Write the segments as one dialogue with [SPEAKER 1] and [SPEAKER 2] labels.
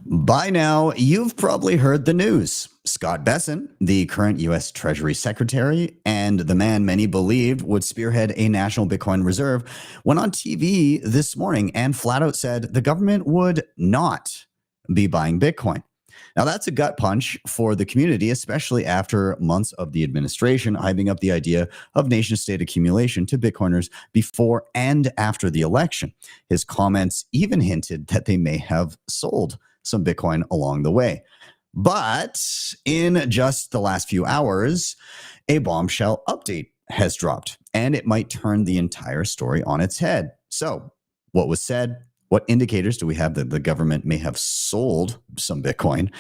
[SPEAKER 1] By now, you've probably heard the news. Scott Bessent, the current U.S. Treasury Secretary and the man many believed would spearhead a national Bitcoin reserve, went on TV this morning and flat out said the government would not be buying Bitcoin. Now, that's a gut punch for the community, especially after months of the administration hyping up the idea of nation-state accumulation to Bitcoiners before and after the election. His comments even hinted that they may have sold some Bitcoin along the way. But in just the last few hours, a bombshell update has dropped, and it might turn the entire story on its head. So, what was said? What indicators do we have that the government may have sold some Bitcoin?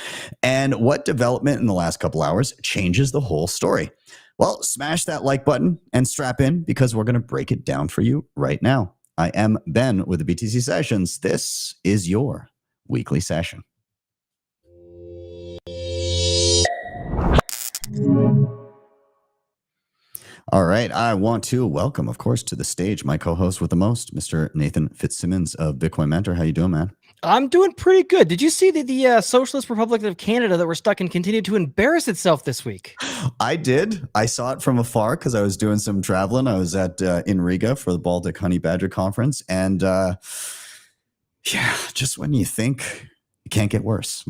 [SPEAKER 1] And what development in the last couple hours changes the whole story? Well, smash that like button and strap in because we're going to break it down for you right now. I am Ben with the BTC Sessions. This is your weekly session. All right. I want to welcome, of course, to the stage my co-host with the most, Mr. Nathan Fitzsimmons of Bitcoin Mentor. How you doing, man?
[SPEAKER 2] I'm doing pretty good. Did you see that the Socialist Republic of Canada that we're stuck in continued to embarrass itself this week?
[SPEAKER 1] I did. I saw it from afar because I was doing some traveling. I was at in Riga for the Baltic HONEYBADGER conference. And yeah, just when you think it can't get worse.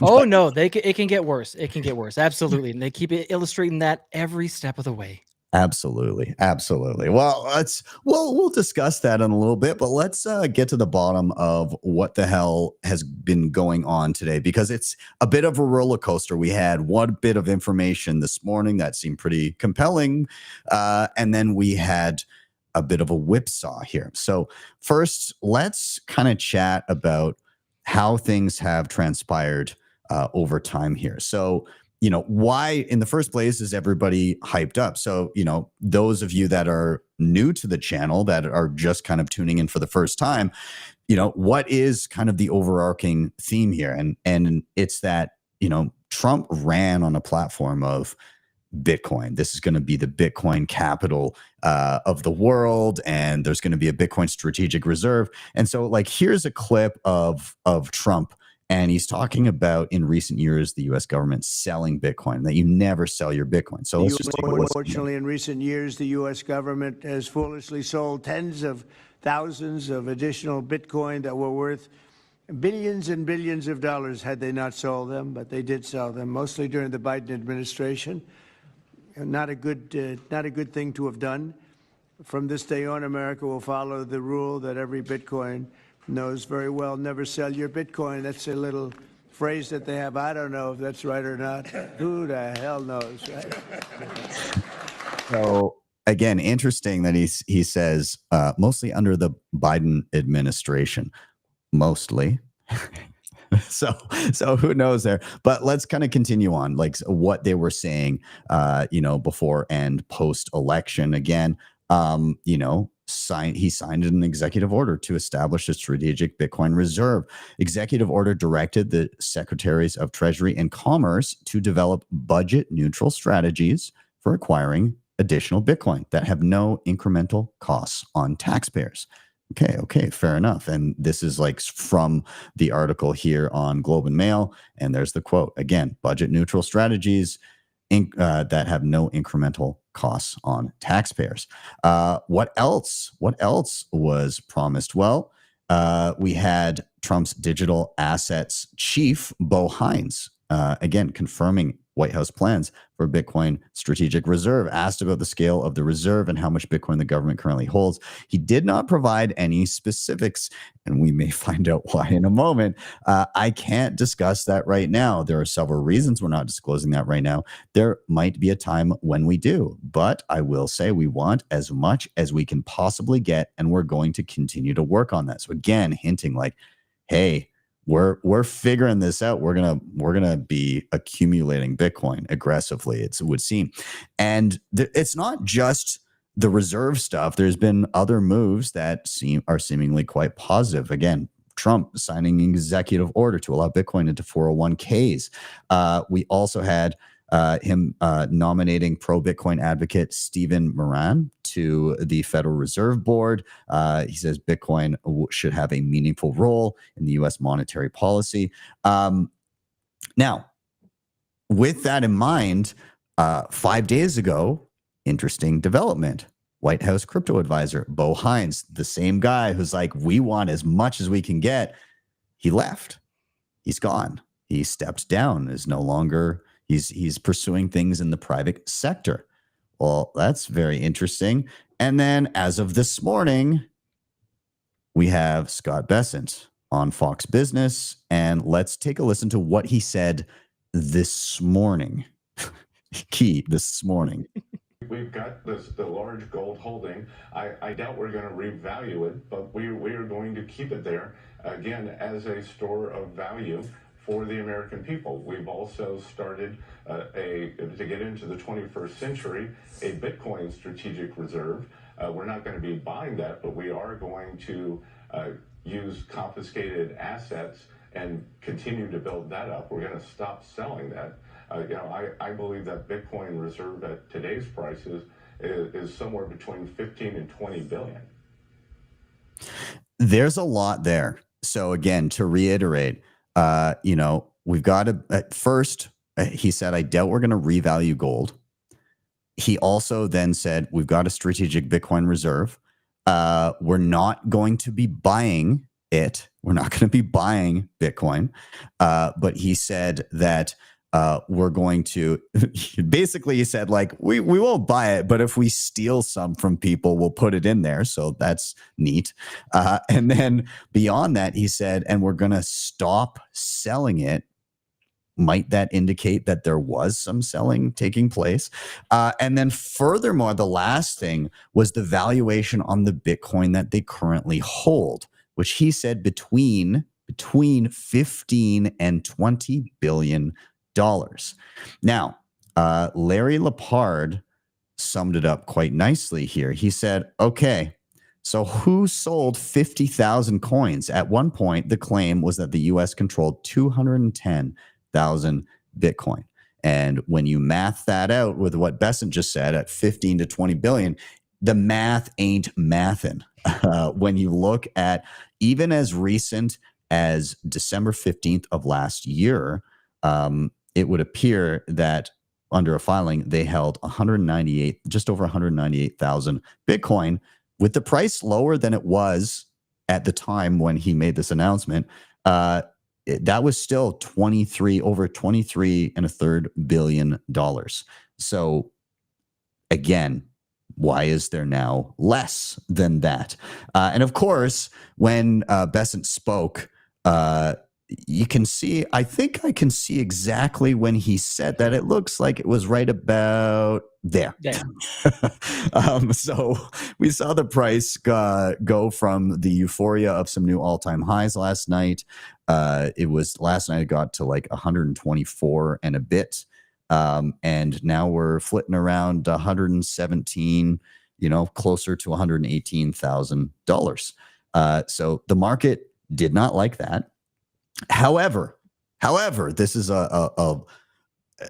[SPEAKER 2] Oh, no, it can get worse. It can get worse. Absolutely. And they keep illustrating that every step of the way.
[SPEAKER 1] Absolutely. Absolutely. Well, we'll discuss that in a little bit, but let's get to the bottom of what the hell has been going on today, because it's a bit of a roller coaster. We had one bit of information this morning that seemed pretty compelling, and then we had a bit of a whipsaw here. So first, let's kind of chat about how things have transpired over time here. So, why in the first place is everybody hyped up? So, those of you that are new to the channel that are just kind of tuning in for the first time, what is kind of the overarching theme here? And it's that, Trump ran on a platform of Bitcoin. This is going to be the Bitcoin capital of the world, and there's going to be a Bitcoin strategic reserve. And so, here's a clip of Trump. And he's talking about in recent years, the U.S. government selling Bitcoin, that you never sell your Bitcoin. So let's just take
[SPEAKER 3] unfortunately, in recent years, the U.S. government has foolishly sold tens of thousands of additional Bitcoin that were worth billions and billions of dollars had they not sold them. But they did sell them, mostly during the Biden administration. Not a good thing to have done. From this day on, America will follow the rule that every Bitcoin knows very well: never sell your Bitcoin. That's a little phrase that they have. I don't know if that's right or not. Who the hell knows, right?
[SPEAKER 1] So again, interesting that he says mostly under the Biden administration, mostly. So who knows there? But let's kind of continue on, what they were saying, before and post election. Again, he signed an executive order to establish a strategic Bitcoin reserve. Executive order directed the secretaries of Treasury and Commerce to develop budget-neutral strategies for acquiring additional Bitcoin that have no incremental costs on taxpayers. Okay, fair enough. And this is from the article here on Globe and Mail, and there's the quote again: budget-neutral strategies that have no incremental costs on taxpayers. What else was promised? Well, we had Trump's digital assets chief, Bo Hines, again confirming White House plans for Bitcoin strategic reserve. Asked about the scale of the reserve and how much Bitcoin the government currently holds, he did not provide any specifics, and we may find out why in a moment. I can't discuss that right now. There are several reasons we're not disclosing that right now. There might be a time when we do, but I will say we want as much as we can possibly get, and we're going to continue to work on that. So again, hinting hey, we're figuring this out. We're gonna be accumulating Bitcoin aggressively, it would seem. And it's not just the reserve stuff. There's been other moves that are seemingly quite positive. Again, Trump signing an executive order to allow Bitcoin into 401ks. We also had him nominating pro-Bitcoin advocate Stephen Moran to the Federal Reserve Board. He says Bitcoin should have a meaningful role in the U.S. monetary policy. Now, with that in mind, 5 days ago, interesting development. White House crypto advisor Bo Hines, the same guy who's like, we want as much as we can get. He left. He's gone. He stepped down. Is no longer. He's pursuing things in the private sector. Well, that's very interesting. And then, as of this morning, we have Scott Bessent on Fox Business, and let's take a listen to what he said this morning. This morning.
[SPEAKER 4] We've got the large gold holding. I doubt we're going to revalue it, but we are going to keep it there, again, as a store of value for the American people. We've also started to get into the 21st century, a Bitcoin strategic reserve. We're not going to be buying that, but we are going to use confiscated assets and continue to build that up. We're going to stop selling that. I believe that Bitcoin reserve at today's prices is somewhere between 15 and 20 billion.
[SPEAKER 1] There's a lot there. So again, to reiterate, we've got to, at first, he said, I doubt we're going to revalue gold. He also then said, we've got a strategic Bitcoin reserve. We're not going to be buying it. We're not going to be buying Bitcoin. But he said that we're going to, basically he said, like, we won't buy it, but if we steal some from people, we'll put it in there. So that's neat. And then beyond that, he said, and we're going to stop selling it. Might that indicate that there was some selling taking place? And then furthermore, the last thing was the valuation on the Bitcoin that they currently hold, which he said between 15 and 20 billion dollars. Now, Larry Lepard summed it up quite nicely here. He said, okay, so who sold 50,000 coins? At one point, the claim was that the U.S. controlled 210,000 Bitcoin. And when you math that out with what Bessent just said at 15 to 20 billion, the math ain't mathin'. When you look at even as recent as December 15th of last year, it would appear that under a filing, they held just over 198,000 Bitcoin, with the price lower than it was at the time when he made this announcement. That was still over $23.33 billion. So again, why is there now less than that? And of course, when Bessent spoke, you can see, I think I can see exactly when he said that. It looks like it was right about there. Yeah. So we saw the price go from the euphoria of some new all-time highs last night. Last night it got to like 124 and a bit. And now we're flitting around 117, closer to $118,000. So the market did not like that. However, this is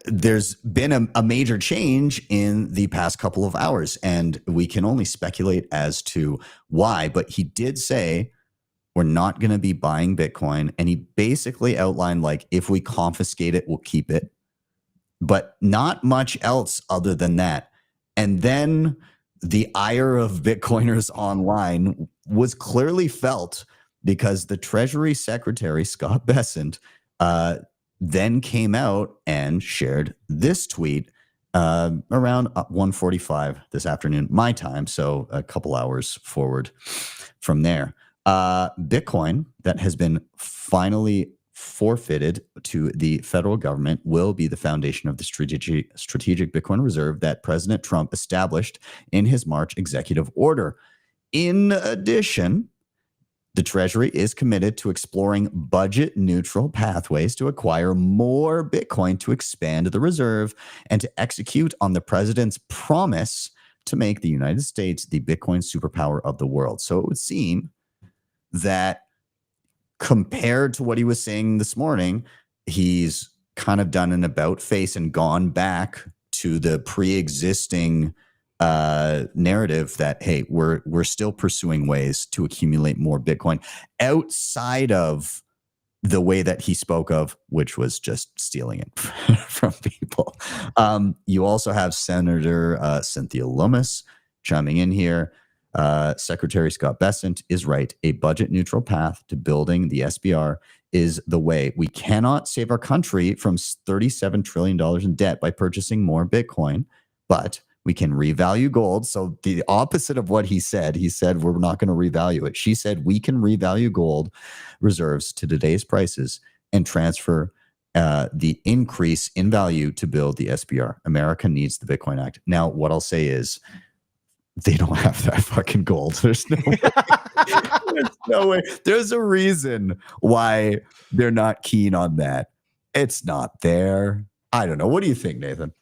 [SPEAKER 1] there's been a major change in the past couple of hours, and we can only speculate as to why. But he did say we're not going to be buying Bitcoin, and he basically outlined, like, if we confiscate it, we'll keep it, but not much else other than that. And then the ire of Bitcoiners online was clearly felt, because the Treasury Secretary, Scott Bessent, then came out and shared this tweet around 1:45 this afternoon, my time, so a couple hours forward from there. Bitcoin that has been finally forfeited to the federal government will be the foundation of the strategic Bitcoin reserve that President Trump established in his March executive order. In addition, the Treasury is committed to exploring budget-neutral pathways to acquire more Bitcoin to expand the reserve and to execute on the president's promise to make the United States the Bitcoin superpower of the world. So it would seem that compared to what he was saying this morning, he's kind of done an about face and gone back to the pre-existing narrative that, hey, we're still pursuing ways to accumulate more Bitcoin outside of the way that he spoke of, which was just stealing it from people. You also have Senator Cynthia Lummis chiming in here. Secretary Scott Bessent is right. A budget neutral path to building the SBR is the way. We cannot save our country from $37 trillion in debt by purchasing more Bitcoin, but we can revalue gold. So the opposite of what he said we're not going to revalue it. She said we can revalue gold reserves to today's prices and transfer the increase in value to build the SBR. America needs the Bitcoin Act. Now, what I'll say is they don't have that fucking gold. There's no way. There's no way. There's a reason why they're not keen on that. It's not there. I don't know. What do you think, Nathan?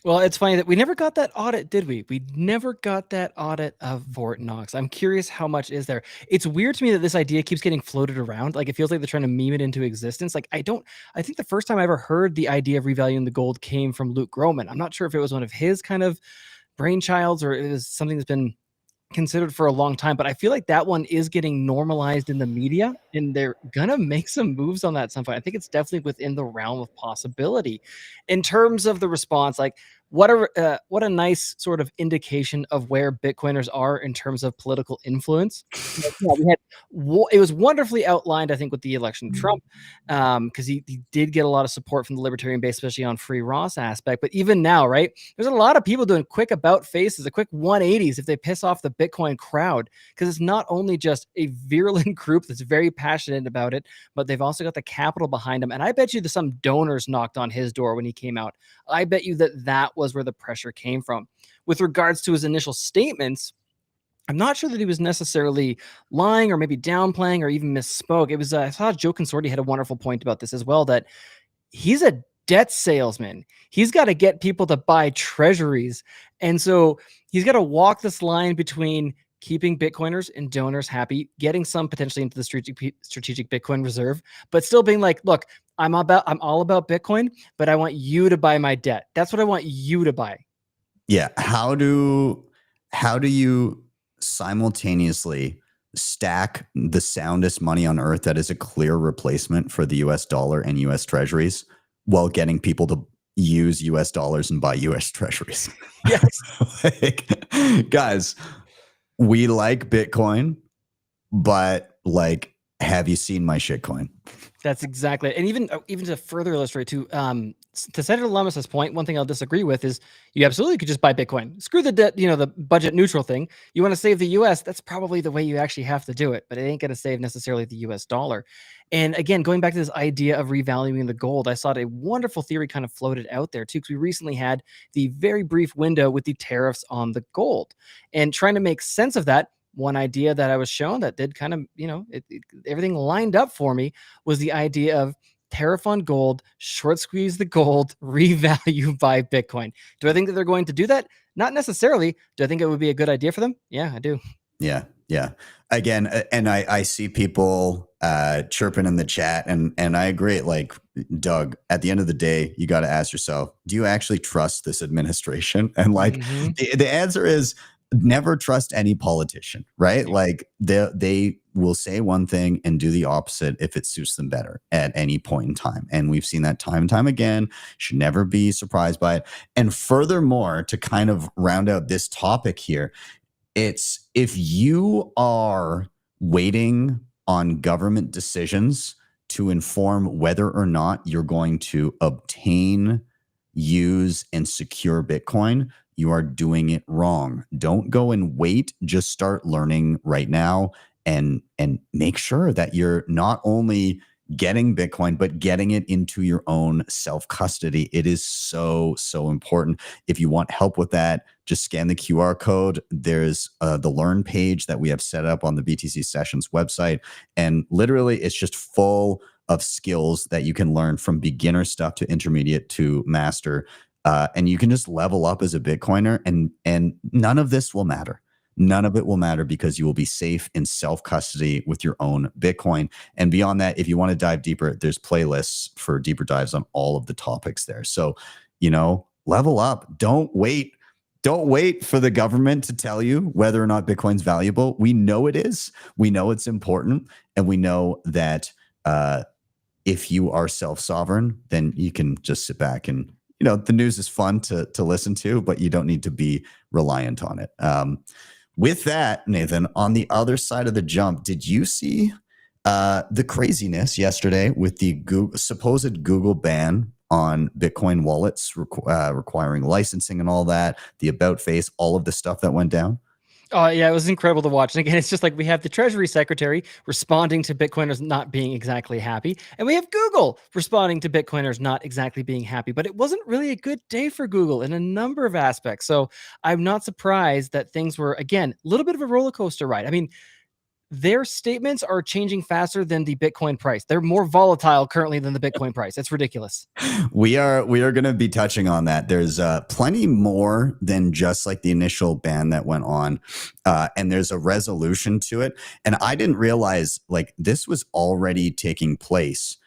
[SPEAKER 2] Well, it's funny that we never got that audit, did we? We never got that audit of Fort Knox. I'm curious how much is there. It's weird to me that this idea keeps getting floated around. Like, it feels like they're trying to meme it into existence. Like, I think the first time I ever heard the idea of revaluing the gold came from Luke Groman. I'm not sure if it was one of his kind of brainchilds or it was something that's been considered for a long time, but I feel like that one is getting normalized in the media and they're gonna make some moves on that at some point. I think it's definitely within the realm of possibility. In terms of the response, like what a nice sort of indication of where Bitcoiners are in terms of political influence. It was wonderfully outlined, I think, with the election of Trump, because he did get a lot of support from the libertarian base, especially on free Ross aspect. But even now, right, there's a lot of people doing quick about faces, a quick 180s if they piss off the Bitcoin crowd, because it's not only just a virulent group that's very passionate about it, but they've also got the capital behind them. And I bet you that some donors knocked on his door when he came out. I bet you that was where the pressure came from. With regards to his initial statements, I'm not sure that he was necessarily lying or maybe downplaying or even misspoke. It was I thought Joe Consorti had a wonderful point about this as well, that he's a debt salesman. He's got to get people to buy treasuries. And so he's got to walk this line between keeping Bitcoiners and donors happy, getting some potentially into the strategic Bitcoin reserve, but still being like, look, I'm all about Bitcoin, but I want you to buy my debt. That's what I want you to buy.
[SPEAKER 1] Yeah. How do you simultaneously stack the soundest money on earth that is a clear replacement for the US dollar and US treasuries while getting people to use US dollars and buy US treasuries?
[SPEAKER 2] Yes.
[SPEAKER 1] Like, guys, we like Bitcoin, but like, have you seen my shitcoin?
[SPEAKER 2] That's exactly it. And even to further illustrate to Senator Lummis's point, one thing I'll disagree with is you absolutely could just buy Bitcoin. Screw the debt, the budget neutral thing. You want to save the US, that's probably the way you actually have to do it, but it ain't going to save necessarily the US dollar. And again, going back to this idea of revaluing the gold, I saw a wonderful theory kind of floated out there too, because we recently had the very brief window with the tariffs on the gold and trying to make sense of that. One idea that I was shown that did kind of, everything lined up for me was the idea of tariff on gold, short squeeze the gold, revalue by Bitcoin. Do I think that they're going to do that? Not necessarily. Do I think it would be a good idea for them? Yeah, I do.
[SPEAKER 1] Yeah. Again, and I see people chirping in the chat, and I agree. Like, Doug, at the end of the day, you got to ask yourself, do you actually trust this administration? And like, the answer is never trust any politician, right? Like they will say one thing and do the opposite if it suits them better at any point in time. And we've seen that time and time again. Should never be surprised by it. And furthermore, to kind of round out this topic here, it's if you are waiting on government decisions to inform whether or not you're going to obtain, use, and secure Bitcoin, you are doing it wrong. Don't go and wait. Just start learning right now and make sure that you're not only getting Bitcoin, but getting it into your own self-custody. It is so, so important. If you want help with that, just scan the QR code. There's the Learn page that we have set up on the BTC Sessions website. And literally, it's just full of skills that you can learn from beginner stuff to intermediate to master. And you can just level up as a Bitcoiner, and none of this will matter. None of it will matter because you will be safe in self-custody with your own Bitcoin. And beyond that, if you want to dive deeper, there's playlists for deeper dives on all of the topics there. So, level up. Don't wait Don't wait for the government to tell you whether or not Bitcoin's valuable. We know it is. We know it's important. And we know that if you are self-sovereign, then you can just sit back and, the news is fun to listen to, but you don't need to be reliant on it. With that, Nathan, on the other side of the jump, did you see the craziness yesterday with the supposed Google ban on Bitcoin wallets requiring licensing and all that, the about face, all of the stuff that went down?
[SPEAKER 2] Oh, yeah, it was incredible to watch. And again, it's just like we have the Treasury Secretary responding to Bitcoiners not being exactly happy. And we have Google responding to Bitcoiners not exactly being happy. But it wasn't really a good day for Google in a number of aspects. So I'm not surprised that things were, again, a little bit of a roller coaster ride. I mean, their statements are changing faster than the Bitcoin price. They're more volatile currently than the Bitcoin price. It's ridiculous.
[SPEAKER 1] We are going to be touching on that. There's plenty more than just like the initial ban that went on, and there's a resolution to it. And I didn't realize like this was already taking place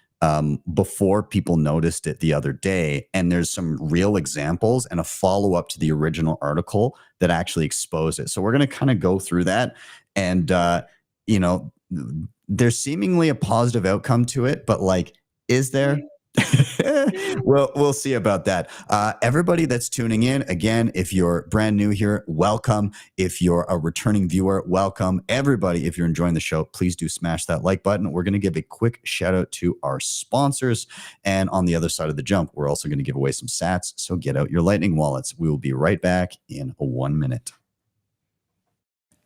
[SPEAKER 1] before people noticed it the other day. And there's some real examples and a follow up to the original article that actually exposed it. So we're going to kind of go through that. And there's seemingly a positive outcome to it, but like, is there? We'll see about that. Everybody that's tuning in, again, if you're brand new here, welcome. If you're a returning viewer, welcome. Everybody, if you're enjoying the show, please do smash that like button. We're going to give a quick shout out to our sponsors. And on the other side of the jump, we're also going to give away some sats. So get out your Lightning wallets. We will be right back in 1 minute.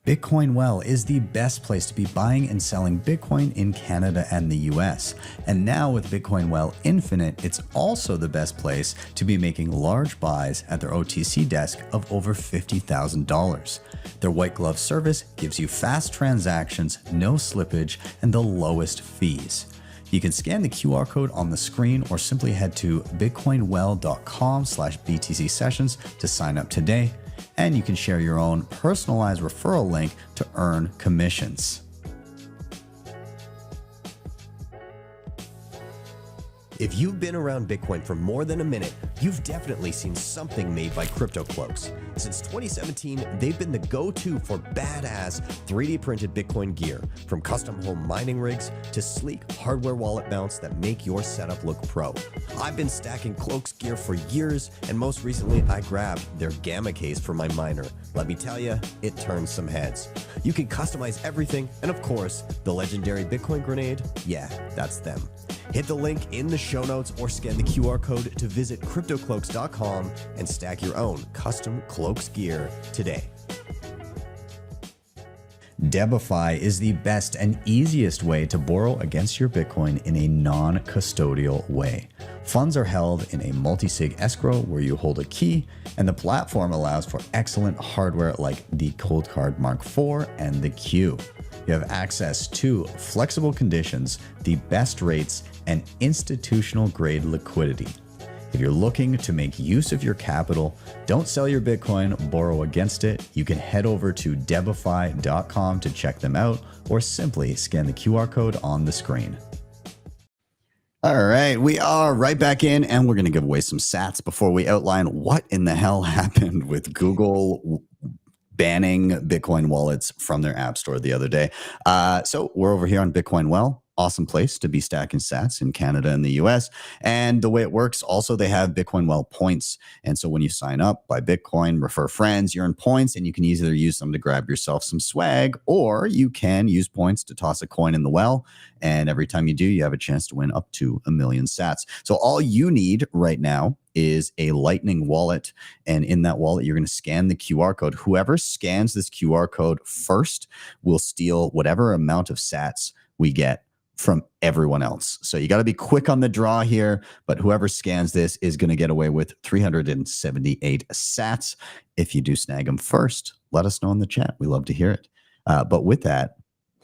[SPEAKER 1] Bitcoin Well is the best place to be buying and selling Bitcoin in Canada and the US. And now with Bitcoin Well Infinite, it's also the best place to be making large buys at their OTC desk of over $50,000. Their white glove service gives you fast transactions, no slippage, and the lowest fees. You can scan the QR code on the screen or simply head to bitcoinwell.com/BTC Sessions to sign up today. And you can share your own personalized referral link to earn commissions.
[SPEAKER 5] If you've been around Bitcoin for more than a minute, you've definitely seen something made by CryptoCloaks. Since 2017, they've been the go-to for badass 3D printed Bitcoin gear, from custom home mining rigs to sleek hardware wallet mounts that make your setup look pro. I've been stacking Cloaks gear for years, and most recently I grabbed their Gamma case for my miner. Let me tell you, it turns some heads. You can customize everything, and of course, the legendary Bitcoin grenade, yeah, that's them. Hit the link in the show notes or scan the QR code to visit CryptoCloaks.com and stack your own custom Cloaks gear today.
[SPEAKER 1] DEBIFI is the best and easiest way to borrow against your Bitcoin in a non-custodial way. Funds are held in a multisig escrow where you hold a key, and the platform allows for excellent hardware like the Cold Card Mark IV and the Q. You have access to flexible conditions, the best rates, and institutional grade liquidity. If you're looking to make use of your capital, don't sell your Bitcoin, borrow against it. You can head over to debify.com to check them out, or simply scan the QR code on the screen. All right, we are right back in, and we're going to give away some sats before we outline what in the hell happened with Google banning Bitcoin wallets from their app store the other day. So we're over here on Bitcoin Well. Awesome place to be stacking sats in Canada and the US. And the way it works, also, they have Bitcoin Well points. And so when you sign up, buy Bitcoin, refer friends, you earn points, and you can either use them to grab yourself some swag, or you can use points to toss a coin in the well. And every time you do, you have a chance to win up to 1 million sats. So all you need right now is a Lightning wallet. And in that wallet, you're going to scan the QR code. Whoever scans this QR code first will steal whatever amount of sats we get from everyone else. So you got to be quick on the draw here, but whoever scans this is going to get away with 378 sats. If you do snag them first, let us know in the chat. We love to hear it. But with that,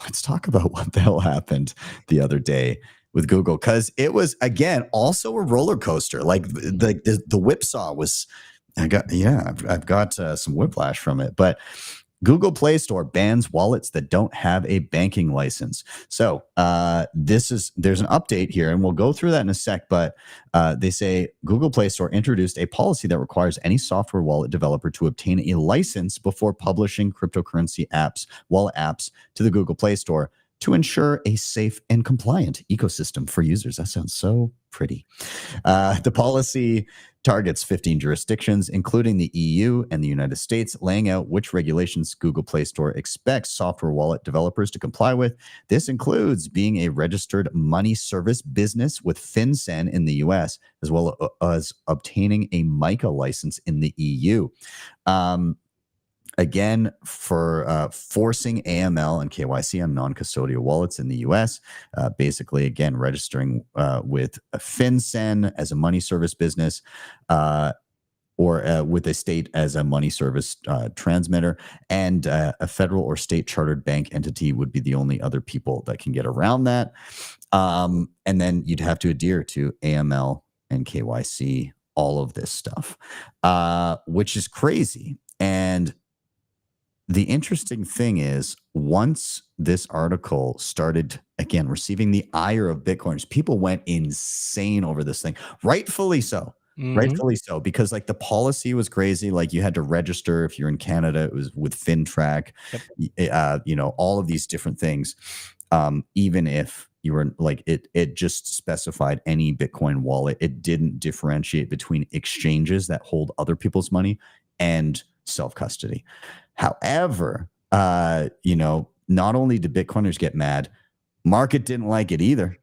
[SPEAKER 1] let's talk about what the hell happened the other day with Google, because it was, again, also a roller coaster. Like the whipsaw was, I've got some whiplash from it. But Google Play Store bans wallets that don't have a banking license. So there's an update here, and we'll go through that in a sec. But they say Google Play Store introduced a policy that requires any software wallet developer to obtain a license before publishing cryptocurrency wallet apps to the Google Play Store to ensure a safe and compliant ecosystem for users. That sounds so pretty. The policy targets 15 jurisdictions, including the EU and the United States, laying out which regulations Google Play Store expects software wallet developers to comply with. This includes being a registered money service business with FinCEN in the US, as well as obtaining a MiCA license in the EU. Again, for forcing AML and KYC on non-custodial wallets in the US, basically, again, registering with a FinCEN as a money service business or with a state as a money service transmitter, and a federal or state chartered bank entity would be the only other people that can get around that. And then you'd have to adhere to AML and KYC, all of this stuff, which is crazy. And the interesting thing is, once this article started, again, receiving the ire of Bitcoiners, people went insane over this thing. Rightfully so. Rightfully so, because like the policy was crazy. Like you had to register if you're in Canada. It was with FinTrack, all of these different things. Even if you were like, it just specified any Bitcoin wallet. It didn't differentiate between exchanges that hold other people's money and self-custody. However, not only did Bitcoiners get mad, market didn't like it either.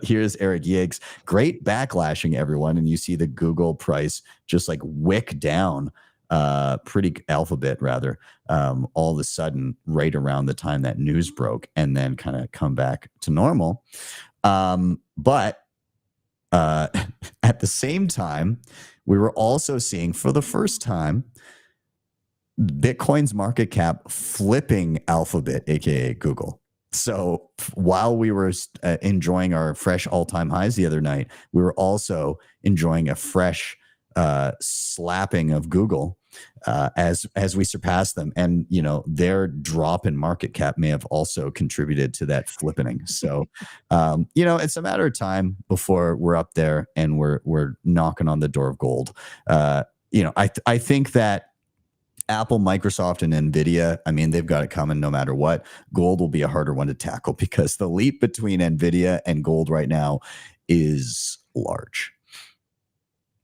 [SPEAKER 1] Here's Eric Yiggs. Great backlashing, everyone. And you see the Google price just like wick down, Alphabet rather, all of a sudden right around the time that news broke, and then kind of come back to normal. But at the same time, we were also seeing for the first time Bitcoin's market cap flipping Alphabet, aka Google. So while we were enjoying our fresh all-time highs the other night, we were also enjoying a fresh slapping of Google as we surpassed them. And their drop in market cap may have also contributed to that flipping. So it's a matter of time before we're up there and we're knocking on the door of gold. I think that Apple, Microsoft, and NVIDIA, I mean, they've got it coming no matter what. Gold will be a harder one to tackle because the leap between NVIDIA and gold right now is large.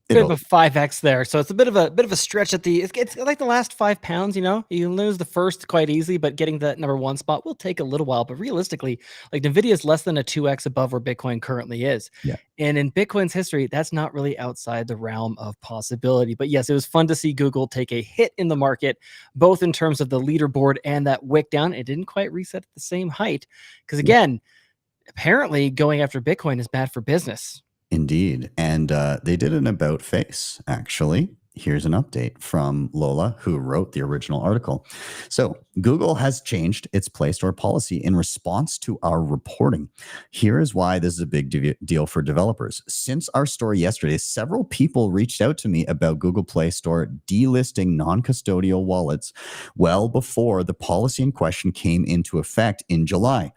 [SPEAKER 2] Bit of a 5x there, so it's a bit of a stretch at the. It's like the last 5 pounds. You lose the first quite easily, but getting that number one spot will take a little while. But realistically, like Nvidia is less than a 2x above where Bitcoin currently is.
[SPEAKER 1] Yeah.
[SPEAKER 2] And in Bitcoin's history, that's not really outside the realm of possibility. But yes, it was fun to see Google take a hit in the market, both in terms of the leaderboard and that wick down. It didn't quite reset at the same height because again, apparently going after Bitcoin is bad for business.
[SPEAKER 1] Indeed. And they did an about face, actually. Here's an update from Lola, who wrote the original article. So Google has changed its Play Store policy in response to our reporting. Here is why this is a big deal for developers. Since our story yesterday, several people reached out to me about Google Play Store delisting non-custodial wallets well before the policy in question came into effect in July,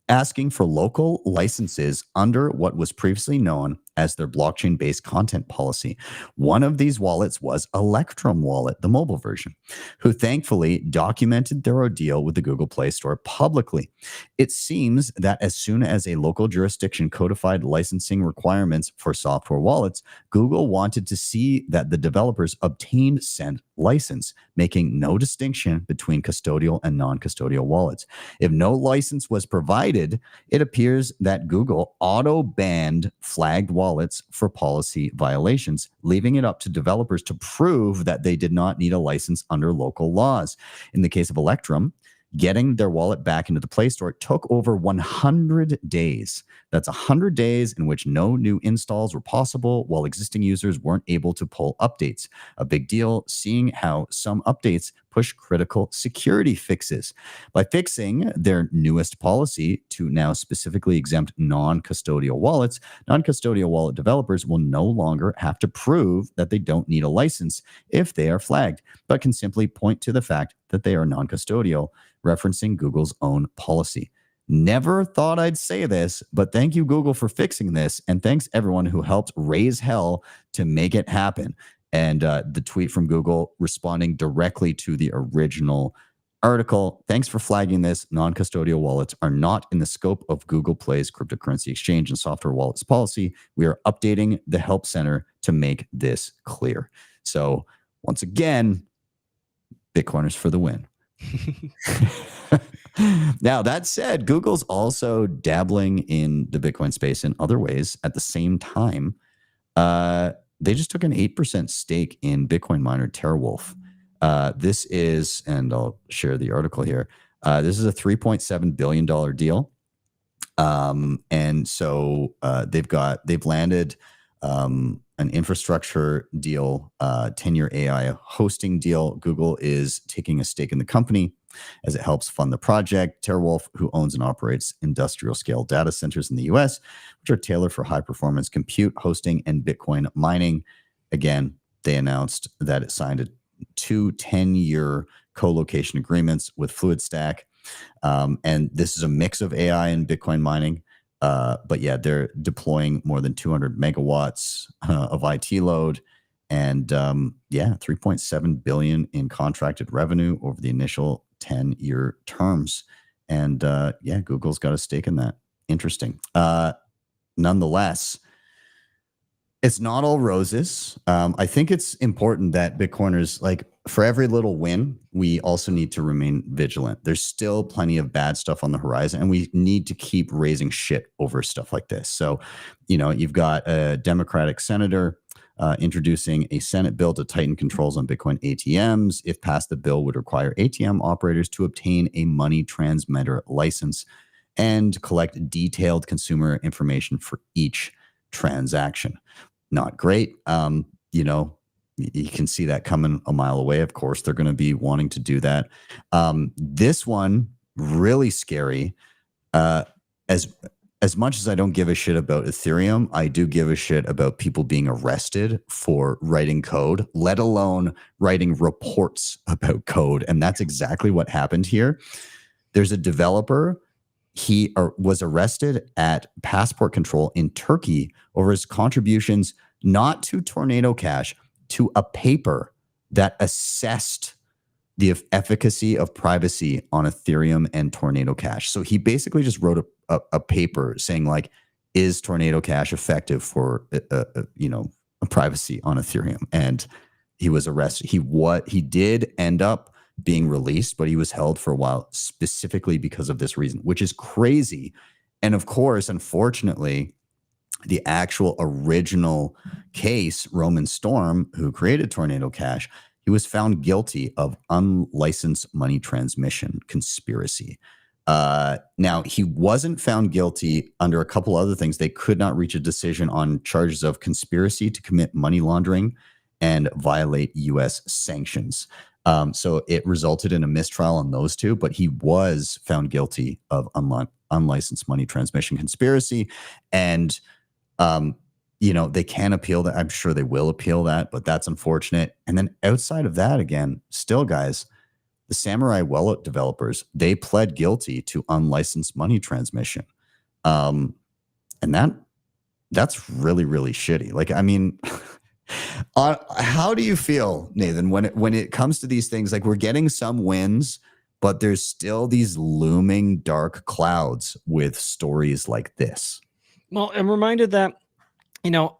[SPEAKER 1] asking for local licenses under what was previously known as their blockchain-based content policy. One of these wallets was Electrum Wallet, the mobile version, who thankfully documented their ordeal with the Google Play Store publicly. It seems that as soon as a local jurisdiction codified licensing requirements for software wallets, Google wanted to see that the developers obtained said license, making no distinction between custodial and non-custodial wallets. If no license was provided, it appears that Google auto-banned flagged wallets for policy violations, leaving it up to developers to prove that they did not need a license under local laws. In the case of Electrum, getting their wallet back into the Play Store took over 100 days. That's 100 days in which no new installs were possible, while existing users weren't able to pull updates. A big deal, seeing how some updates push critical security fixes. By fixing their newest policy to now specifically exempt non-custodial wallets, non-custodial wallet developers will no longer have to prove that they don't need a license if they are flagged, but can simply point to the fact that they are non-custodial, referencing Google's own policy. Never thought I'd say this, but thank you, Google, for fixing this. And thanks everyone who helped raise hell to make it happen. And the tweet from Google responding directly to the original article. Thanks for flagging this. Non-custodial wallets are not in the scope of Google Play's cryptocurrency exchange and software wallets policy. We are updating the help center to make this clear. So once again, Bitcoiners for the win. Now, that said, Google's also dabbling in the Bitcoin space in other ways at the same time. They just took an 8% stake in Bitcoin miner TeraWulf. This is, and I'll share the article here, this is a $3.7 billion deal. And so they've landed an infrastructure deal, 10-year AI hosting deal. Google is taking a stake in the company as it helps fund the project. TeraWulf, who owns and operates industrial scale data centers in the US, which are tailored for high performance compute, hosting, and Bitcoin mining. Again, they announced that it signed 2 10-year co-location agreements with FluidStack. And this is a mix of AI and Bitcoin mining. But yeah, they're deploying more than 200 megawatts of IT load. And yeah, 3.7 billion in contracted revenue over the initial 10-year terms. And yeah, Google's got a stake in that. Interesting. Nonetheless, it's not all roses. I think it's important that Bitcoiners, like, for every little win, we also need to remain vigilant. There's still plenty of bad stuff on the horizon, and we need to keep raising shit over stuff like this. So, you know, you've got a Democratic senator introducing a Senate bill to tighten controls on Bitcoin ATMs. If passed, the bill would require ATM operators to obtain a money transmitter license and collect detailed consumer information for each transaction. Not great. You know, you can see that coming a mile away. Of course, they're going to be wanting to do that. This one, really scary. As much as I don't give a shit about Ethereum, I do give a shit about people being arrested for writing code, let alone writing reports about code. And that's exactly what happened here. There's a developer. He was arrested at passport control in Turkey over his contributions, not to Tornado Cash, to a paper that assessed the efficacy of privacy on Ethereum and Tornado Cash. So he basically just wrote a paper saying, like, is Tornado Cash effective for you know, privacy on Ethereum? And he was arrested. He did end up being released, but he was held for a while specifically because of this reason, which is crazy. And of course, unfortunately, the actual original case, Roman Storm, who created Tornado Cash, he was found guilty of unlicensed money transmission conspiracy. Now, he wasn't found guilty under a couple other things. They could not reach a decision on charges of conspiracy to commit money laundering and violate U.S. sanctions. So it resulted in a mistrial on those two, but he was found guilty of unlicensed money transmission conspiracy. And, you know, they can appeal that. I'm sure they will appeal that, but that's unfortunate. And then outside of that, again, still, guys, the Samourai wallet developers, they pled guilty to unlicensed money transmission. And that's really, really shitty. Like, I mean, how do you feel, Nathan, when it comes to these things? Like, we're getting some wins, but there's still these looming dark clouds with stories like this.
[SPEAKER 2] Well, I'm reminded that, you know,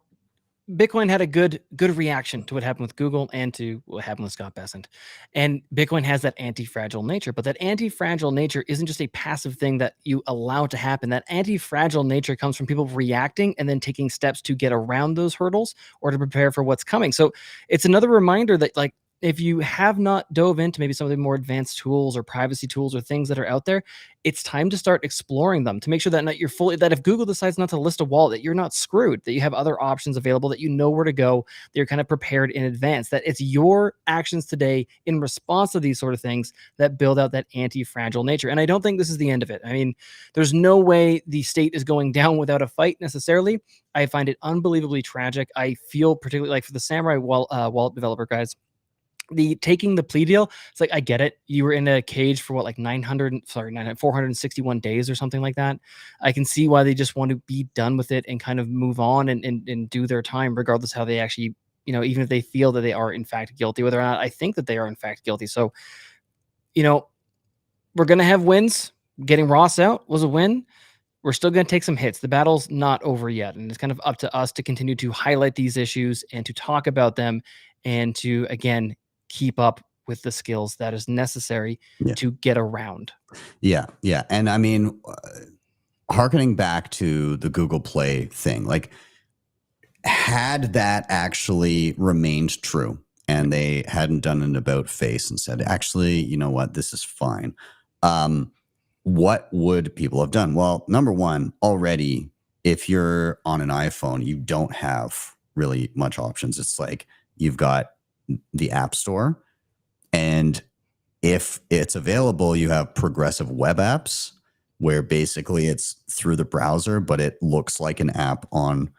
[SPEAKER 2] Bitcoin had a good reaction to what happened with Google and to what happened with Scott Bessent. And Bitcoin has that anti-fragile nature, but that anti-fragile nature isn't just a passive thing that you allow to happen. That anti-fragile nature comes from people reacting and then taking steps to get around those hurdles or to prepare for what's coming. So it's another reminder that, like, if you have not dove into maybe some of the more advanced tools or privacy tools or things that are out there, it's time to start exploring them to make sure that not you're fully, that if Google decides not to list a wallet, that you're not screwed, that you have other options available, that you know where to go, that you're kind of prepared in advance, that it's your actions today in response to these sort of things that build out that anti-fragile nature. And I don't think this is the end of it. I mean, there's no way the state is going down without a fight necessarily. I find it unbelievably tragic. I feel particularly like for the Samourai wallet developer guys, taking the plea deal, it's like, I get it. You were in a cage for what, like 461 days or something like that. I can see why they just want to be done with it and kind of move on and do their time, regardless how they actually, you know, even if they feel that they are in fact guilty, whether or not I think that they are in fact guilty. So, you know, we're going to have wins. Getting Ross out was a win. We're still going to take some hits. The battle's not over yet. And it's kind of up to us to continue to highlight these issues and to talk about them and to, again, keep up with the skills that is necessary to get around.
[SPEAKER 1] Yeah. And I mean, hearkening back to the Google Play thing, like, had that actually remained true and they hadn't done an about face and said, actually, you know what, this is fine, what would people have done? Well, number one, already, if you're on an iPhone, you don't have really much options. It's like you've got the App Store, and if it's available, you have progressive web apps where basically it's through the browser, but it looks like an app on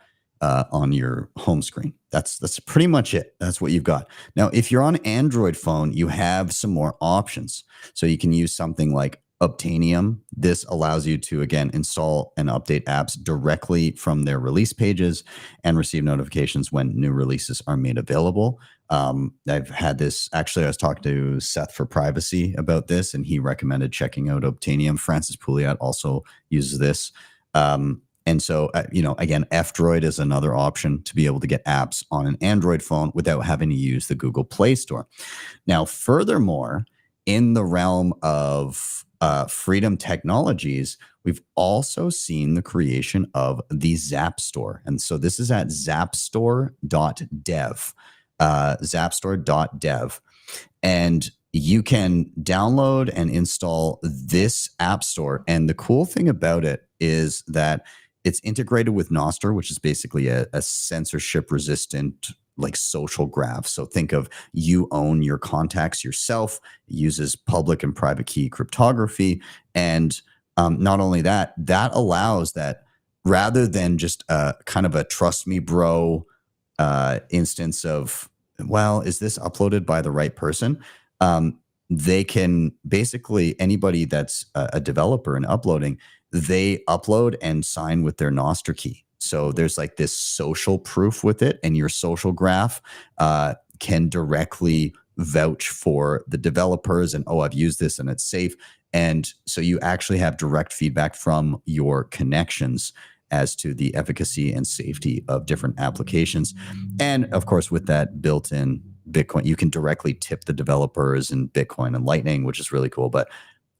[SPEAKER 1] your home screen. That's pretty much it. That's what you've got. Now, if you're on Android phone, you have some more options. So you can use something like Obtainium. This allows you to, again, install and update apps directly from their release pages and receive notifications when new releases are made available. I've had this, actually, I was talking to Seth for Privacy about this, and he recommended checking out Obtainium. Francis Pouliot also uses this. And so, you know, again, F-Droid is another option to be able to get apps on an Android phone without having to use the Google Play Store. Now, furthermore, in the realm of Freedom Technologies, we've also seen the creation of the Zap Store. And so this is at zapstore.dev, zapstore.dev. And you can download and install this app store. And the cool thing about it is that it's integrated with Nostr, which is basically a censorship resistant like social graph. So think of, you own your contacts yourself. It uses public and private key cryptography. And not only that, that allows that rather than just kind of a trust me bro instance of, well, is this uploaded by the right person? They can basically, anybody that's a developer and uploading, they upload and sign with their Nostr key. So there's like this social proof with it, and your social graph can directly vouch for the developers and, oh, I've used this and it's safe. And so you actually have direct feedback from your connections as to the efficacy and safety of different applications. And of course, with that built-in Bitcoin, you can directly tip the developers in Bitcoin and Lightning, which is really cool. But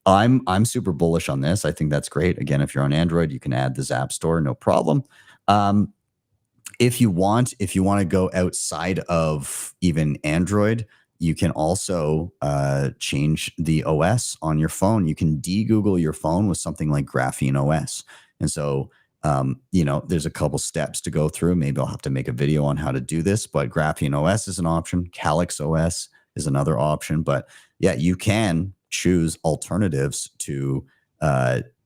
[SPEAKER 1] I'm super bullish on this. I think that's great. Again, if you're on Android, you can add the Zap Store, no problem. If you want to go outside of even Android, you can also change the OS on your phone. You can de-Google your phone with something like Graphene OS. And so, you know, there's a couple steps to go through. Maybe I'll have to make a video on how to do this, but Graphene OS is an option. Calyx OS is another option. But yeah, you can choose alternatives to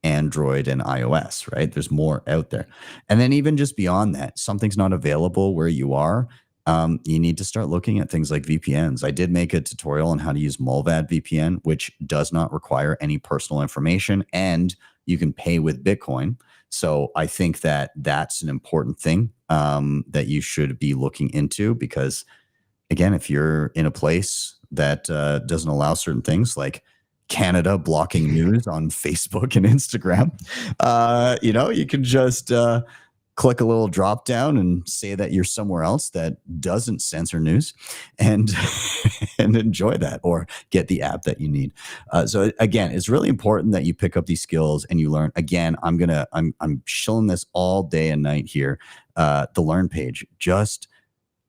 [SPEAKER 1] Android and iOS, right? There's more out there. And then even just beyond that, something's not available where you are, you need to start looking at things like VPNs. I did make a tutorial on how to use Mullvad VPN, which does not require any personal information, and you can pay with Bitcoin. So I think that that's an important thing that you should be looking into, because again, if you're in a place that doesn't allow certain things like Canada blocking news on Facebook and Instagram, you know, you can just click a little drop down and say that you're somewhere else that doesn't censor news, and and enjoy that, or get the app that you need. So again, it's really important that you pick up these skills and you learn. Again, I'm shilling this all day and night here. The Learn page, just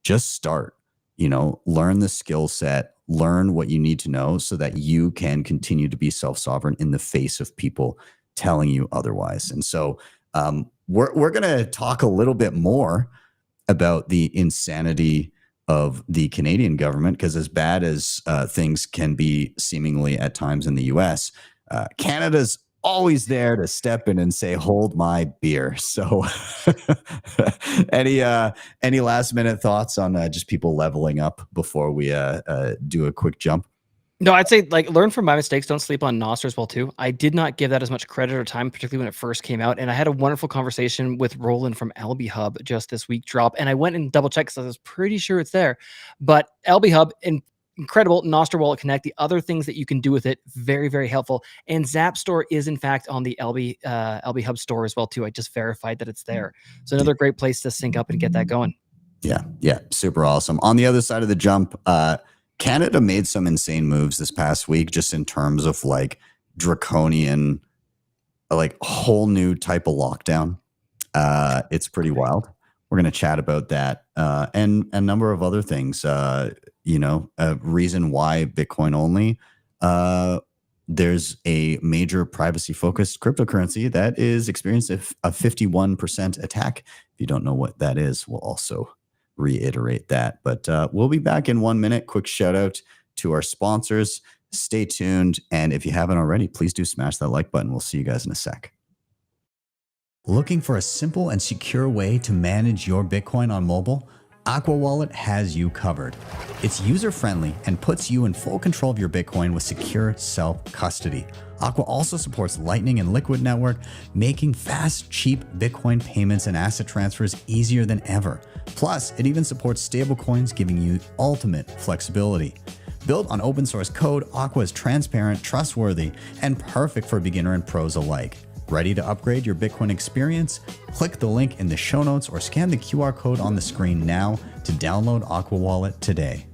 [SPEAKER 1] start. You know, learn the skill set, learn what you need to know so that you can continue to be self-sovereign in the face of people telling you otherwise. And so we're going to talk a little bit more about the insanity of the Canadian government, because as bad as things can be seemingly at times in the US, Canada's always there to step in and say, hold my beer. So any last minute thoughts on just people leveling up before we do a quick jump?
[SPEAKER 2] No, I'd say like learn from my mistakes. Don't sleep on Nostr as well too. I did not give that as much credit or time, particularly when it first came out. And I had a wonderful conversation with Roland from LB Hub just this week drop. And I went and double checked because I was pretty sure it's there. But LB Hub, incredible. Nostr Wallet Connect, the other things that you can do with it, very, very helpful. And Zap Store is in fact on the LB Hub store as well too. I just verified that it's there. So another great place to sync up and get that going.
[SPEAKER 1] Yeah, super awesome. On the other side of the jump, Canada made some insane moves this past week, just in terms of like draconian, like whole new type of lockdown. It's pretty wild. We're going to chat about that and a number of other things. A reason why Bitcoin only. There's a major privacy-focused cryptocurrency that is experiencing a 51% attack. If you don't know what that is, we'll also reiterate that. But we'll be back in 1 minute. Quick shout out to our sponsors. Stay tuned. And if you haven't already, please do smash that like button. We'll see you guys in a sec. Looking for a simple and secure way to manage your Bitcoin on mobile? AQUA Wallet has you covered. It's user-friendly and puts you in full control of your Bitcoin with secure self-custody. AQUA also supports Lightning and Liquid Network, making fast, cheap Bitcoin payments and asset transfers easier than ever. Plus, it even supports stablecoins, giving you ultimate flexibility. Built on open source code, AQUA is transparent, trustworthy, and perfect for beginner and pros alike. Ready to upgrade your Bitcoin experience? Click the link in the show notes or scan the QR code on the screen now to download AQUA Wallet today.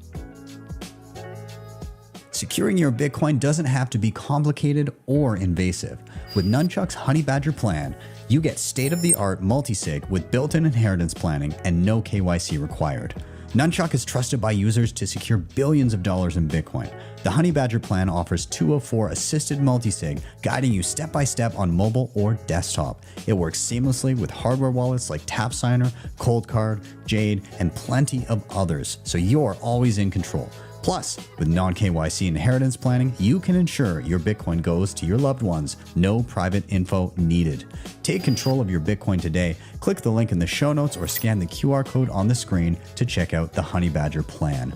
[SPEAKER 1] Securing your Bitcoin doesn't have to be complicated or invasive. With NUNCHUK's HONEYBADGER plan, you get state-of-the-art multisig with built-in inheritance planning and no KYC required. NUNCHUK is trusted by users to secure billions of dollars in Bitcoin. The HONEYBADGER plan offers 204 assisted multisig, guiding you step-by-step on mobile or desktop. It works seamlessly with hardware wallets like TapSigner, ColdCard, Jade, and plenty of others, so you're always in control. Plus, with non-KYC inheritance planning, you can ensure your Bitcoin goes to your loved ones. No private info needed. Take control of your Bitcoin today. Click the link in the show notes or scan the QR code on the screen to check out the HONEYBADGER plan.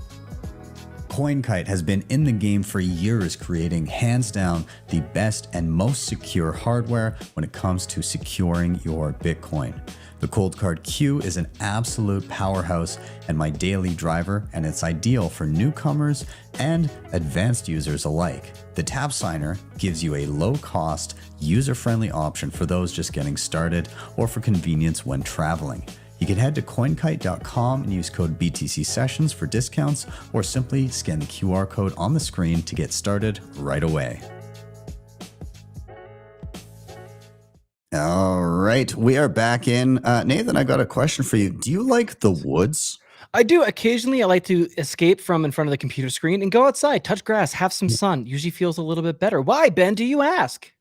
[SPEAKER 1] CoinKite has been in the game for years, creating hands down the best and most secure hardware when it comes to securing your Bitcoin. The ColdCard Q is an absolute powerhouse and my daily driver, and it's ideal for newcomers and advanced users alike. The TapSigner gives you a low-cost, user-friendly option for those just getting started or for convenience when traveling. You can head to coinkite.com and use code BTC Sessions for discounts, or simply scan the QR code on the screen to get started right away. All right, we are back in. Nathan, I got a question for you. Do you like the woods?
[SPEAKER 2] I do. Occasionally, I like to escape from in front of the computer screen and go outside, touch grass, have some sun. Usually feels a little bit better. Why, Ben, do you ask?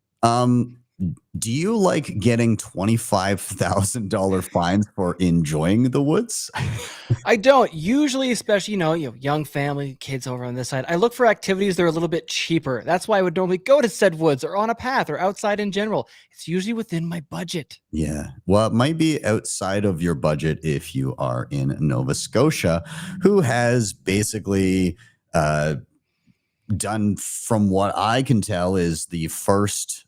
[SPEAKER 1] Do you like getting $25,000 fines for enjoying the woods?
[SPEAKER 2] I don't. Usually, especially, young family, kids over on this side, I look for activities that are a little bit cheaper. That's why I would normally go to said woods or on a path or outside in general. It's usually within my budget.
[SPEAKER 1] Yeah. Well, it might be outside of your budget if you are in Nova Scotia, who has basically done, from what I can tell, is the first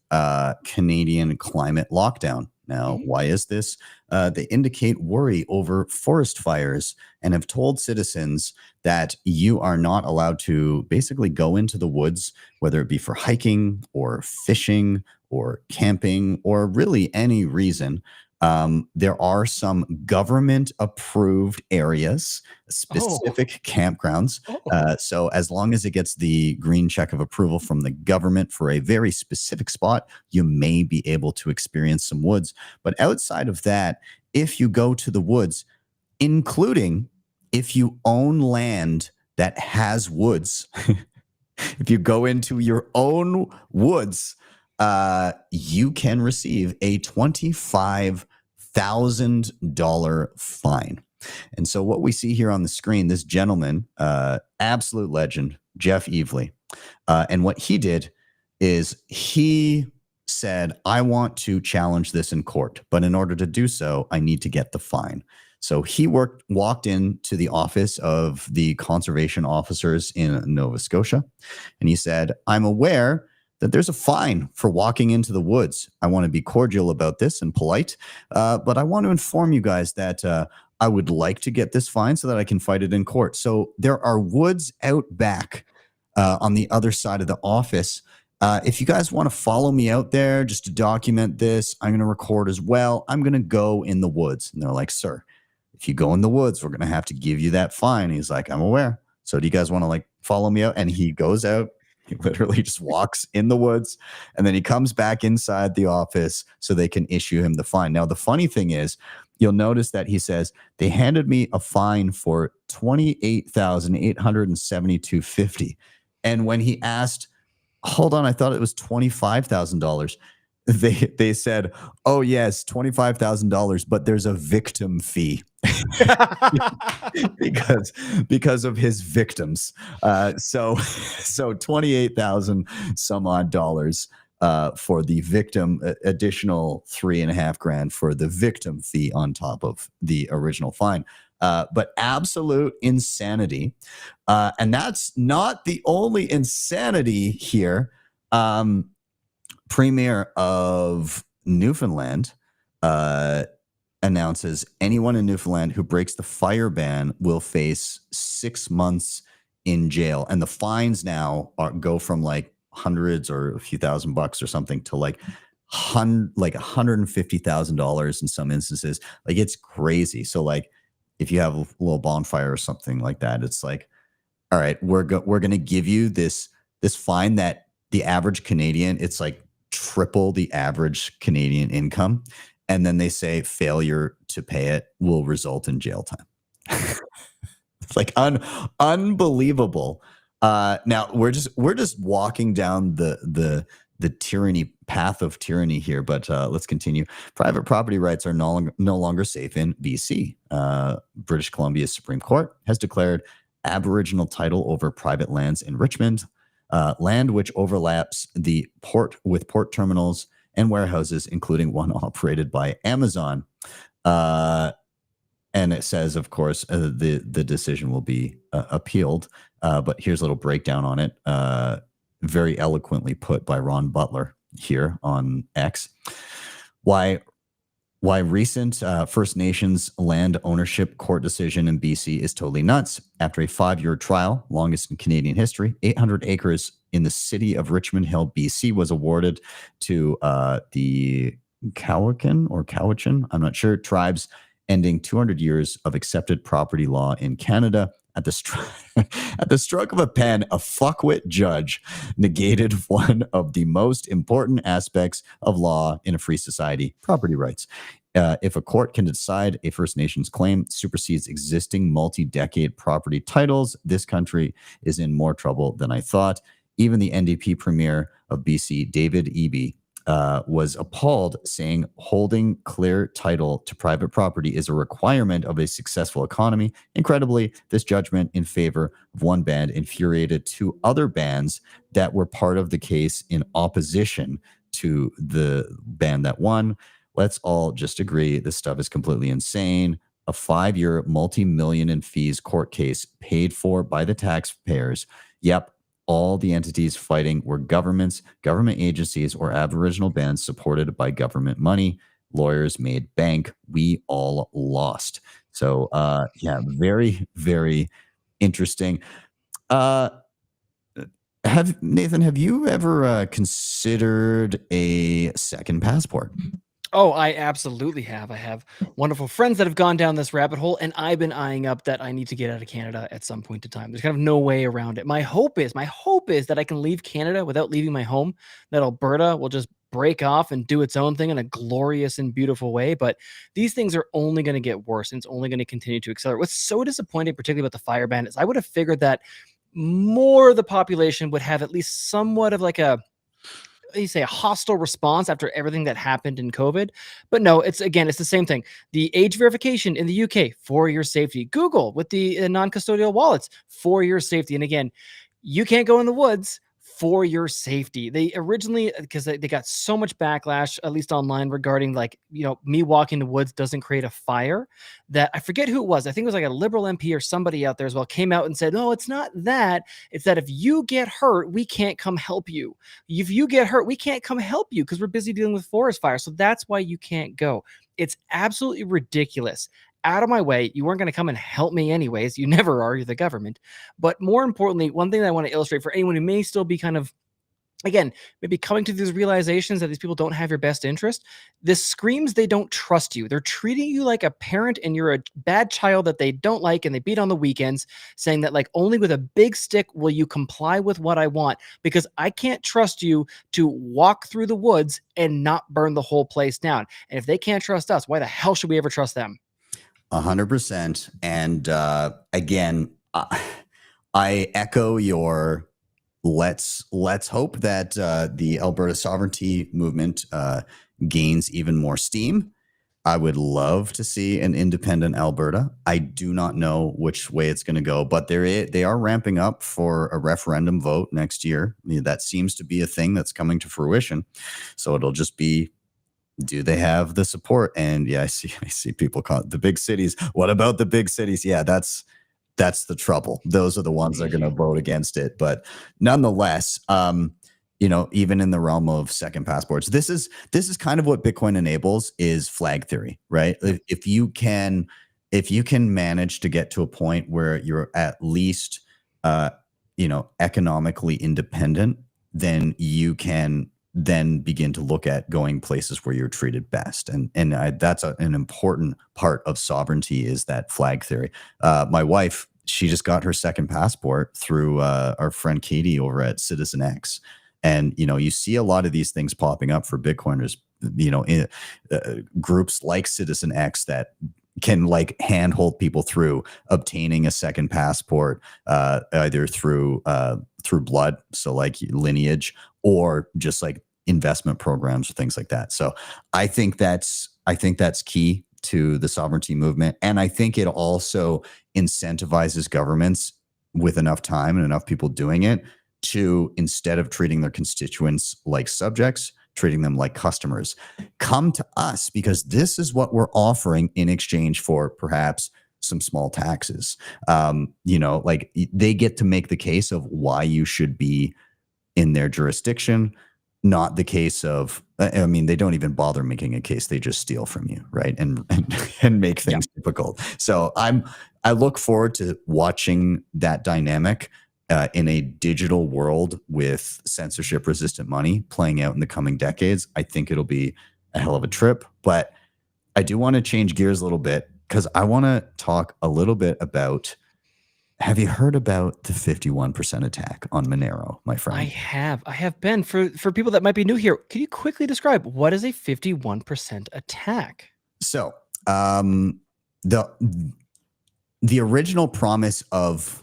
[SPEAKER 1] Canadian climate lockdown. Now, why is this? They indicate worry over forest fires and have told citizens that you are not allowed to basically go into the woods, whether it be for hiking or fishing or camping or really any reason. There are some government approved areas, specific campgrounds. So as long as it gets the green check of approval from the government for a very specific spot, you may be able to experience some woods. But outside of that, if you go to the woods, including if you own land that has woods, if you go into your own woods, you can receive a $25,000 fine. And so what we see here on the screen, this gentleman, absolute legend, Jeff Evely, and what he did is he said, I want to challenge this in court, but in order to do so, I need to get the fine. So he walked into the office of the conservation officers in Nova Scotia, and he said, I'm aware that there's a fine for walking into the woods. I want to be cordial about this and polite, but I want to inform you guys that I would like to get this fine so that I can fight it in court. So there are woods out back on the other side of the office. If you guys want to follow me out there just to document this, I'm going to record as well. I'm going to go in the woods. And they're like, sir, if you go in the woods, we're going to have to give you that fine. He's like, I'm aware. So do you guys want to like follow me out? And he goes out. He literally just walks in the woods, and then he comes back inside the office so they can issue him the fine. Now, the funny thing is, you'll notice that he says, they handed me a fine for $28,872.50. And when he asked, hold on, I thought it was $25,000. They said, oh, yes, $25,000, but there's a victim fee because of his victims. So 28,000 some odd dollars for the victim, additional $3,500 for the victim fee on top of the original fine. But absolute insanity. And that's not the only insanity here. Premier of Newfoundland announces anyone in Newfoundland who breaks the fire ban will face 6 months in jail. And the fines now go from like hundreds or a few $1,000 or something to like $150,000 in some instances. Like, it's crazy. So like, if you have a little bonfire or something like that, it's like, all right, we're going to give you this fine that the average Canadian, it's like triple the average Canadian income. And then they say failure to pay it will result in jail time. It's like unbelievable. Now we're just walking down the tyranny path of tyranny here, but let's continue. Private property rights are no longer safe in BC. British Columbia's Supreme Court has declared Aboriginal title over private lands in Richmond, land which overlaps the port with port terminals and warehouses, including one operated by Amazon. And it says, of course, the decision will be appealed. But here's a little breakdown on it, very eloquently put by Ron Butler here on X. Why recent First Nations land ownership court decision in BC is totally nuts. After a 5-year trial, longest in Canadian history, 800 acres in the city of Richmond Hill, BC, was awarded to the Cowichan, I'm not sure, tribes, ending 200 years of accepted property law in Canada. At the stroke of a pen, a fuckwit judge negated one of the most important aspects of law in a free society: property rights. If a court can decide a First Nations claim supersedes existing multi-decade property titles, this country is in more trouble than I thought. Even the NDP Premier of BC, David Eby, was appalled, saying holding clear title to private property is a requirement of a successful economy. Incredibly, this judgment in favor of one band infuriated 2 other bands that were part of the case in opposition to the band that won. Let's all just agree this stuff is completely insane. A 5-year multi-million in fees court case paid for by the taxpayers. Yep. All the entities fighting were governments, government agencies, or Aboriginal bands supported by government money. Lawyers made bank. We all lost. So, yeah, very, very interesting. Nathan, have you ever considered a second passport?
[SPEAKER 2] Oh, I absolutely have. I have wonderful friends that have gone down this rabbit hole, and I've been eyeing up that I need to get out of Canada at some point in time. There's kind of no way around it. My hope is that I can leave Canada without leaving my home, that Alberta will just break off and do its own thing in a glorious and beautiful way. But these things are only going to get worse, and it's only going to continue to accelerate. What's so disappointing, particularly about the fire ban, is I would have figured that more of the population would have at least somewhat of like a hostile response after everything that happened in COVID. But no, it's the same thing. The age verification in the UK for your safety. Google with the non-custodial wallets for your safety. And again, you can't go in the woods for your safety. They originally, because they got so much backlash, at least online, regarding like, me walking the woods doesn't create a fire, that I forget who it was. I think it was like a Liberal MP or somebody out there as well came out and said, no, it's not that. It's that if you get hurt, we can't come help you. If you get hurt, we can't come help you because we're busy dealing with forest fire. So that's why you can't go. It's absolutely ridiculous. Out of my way. You weren't going to come and help me anyways. You never are. You're the government. But more importantly, one thing that I want to illustrate for anyone who may still be kind of, again, maybe coming to these realizations that these people don't have your best interest, this screams they don't trust you. They're treating you like a parent and you're a bad child that they don't like and they beat on the weekends, saying that like only with a big stick will you comply with what I want, because I can't trust you to walk through the woods and not burn the whole place down. And if they can't trust us, why the hell should we ever trust them?
[SPEAKER 1] 100%. And again, I echo your let's hope that the Alberta sovereignty movement gains even more steam. I would love to see an independent Alberta. I do not know which way it's going to go, but they are ramping up for a referendum vote next year. I mean, that seems to be a thing that's coming to fruition. So it'll just be, do they have the support? And yeah, I see people call it the big cities. What about the big cities? Yeah, that's the trouble. Those are the ones that are going to vote against it. But nonetheless, even in the realm of second passports, this is kind of what Bitcoin enables, is flag theory, right? If you can manage to get to a point where you're at least economically independent, then you can then begin to look at going places where you're treated best. And that's an important part of sovereignty, is that flag theory. My wife, she just got her second passport through our friend Katie over at Citizen X. And, you see a lot of these things popping up for Bitcoiners, in groups like Citizen X that can like handhold people through obtaining a second passport, either through blood, so like lineage, or just like investment programs or things like that. So I think that's key to the sovereignty movement. And I think it also incentivizes governments with enough time and enough people doing it to, instead of treating their constituents like subjects, treating them like customers. Come to us because this is what we're offering in exchange for perhaps some small taxes. Like they get to make the case of why you should be in their jurisdiction, not the case of, I mean, they don't even bother making a case. They just steal from you, right? And make things difficult. So I look forward to watching that dynamic in a digital world with censorship resistant money playing out in the coming decades. I think it'll be a hell of a trip, but I do want to change gears a little bit because I want to talk a little bit about, have you heard about the 51% attack on Monero, my friend?
[SPEAKER 2] I have been. For people that might be new here, can you quickly describe what is a 51% attack?
[SPEAKER 1] So the original promise of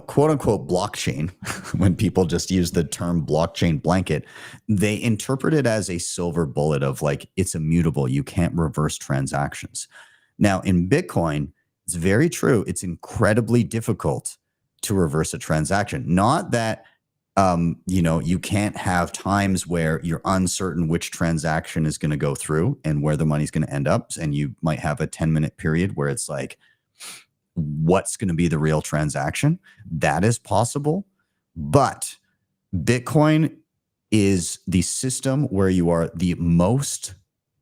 [SPEAKER 1] quote unquote blockchain, when people just use the term blockchain blanket, they interpret it as a silver bullet of like, it's immutable. You can't reverse transactions. Now in Bitcoin, it's very true. It's incredibly difficult to reverse a transaction. Not that, you can't have times where you're uncertain which transaction is going to go through and where the money's going to end up. And you might have a 10-minute period where it's like, what's going to be the real transaction? That is possible. But Bitcoin is the system where you are the most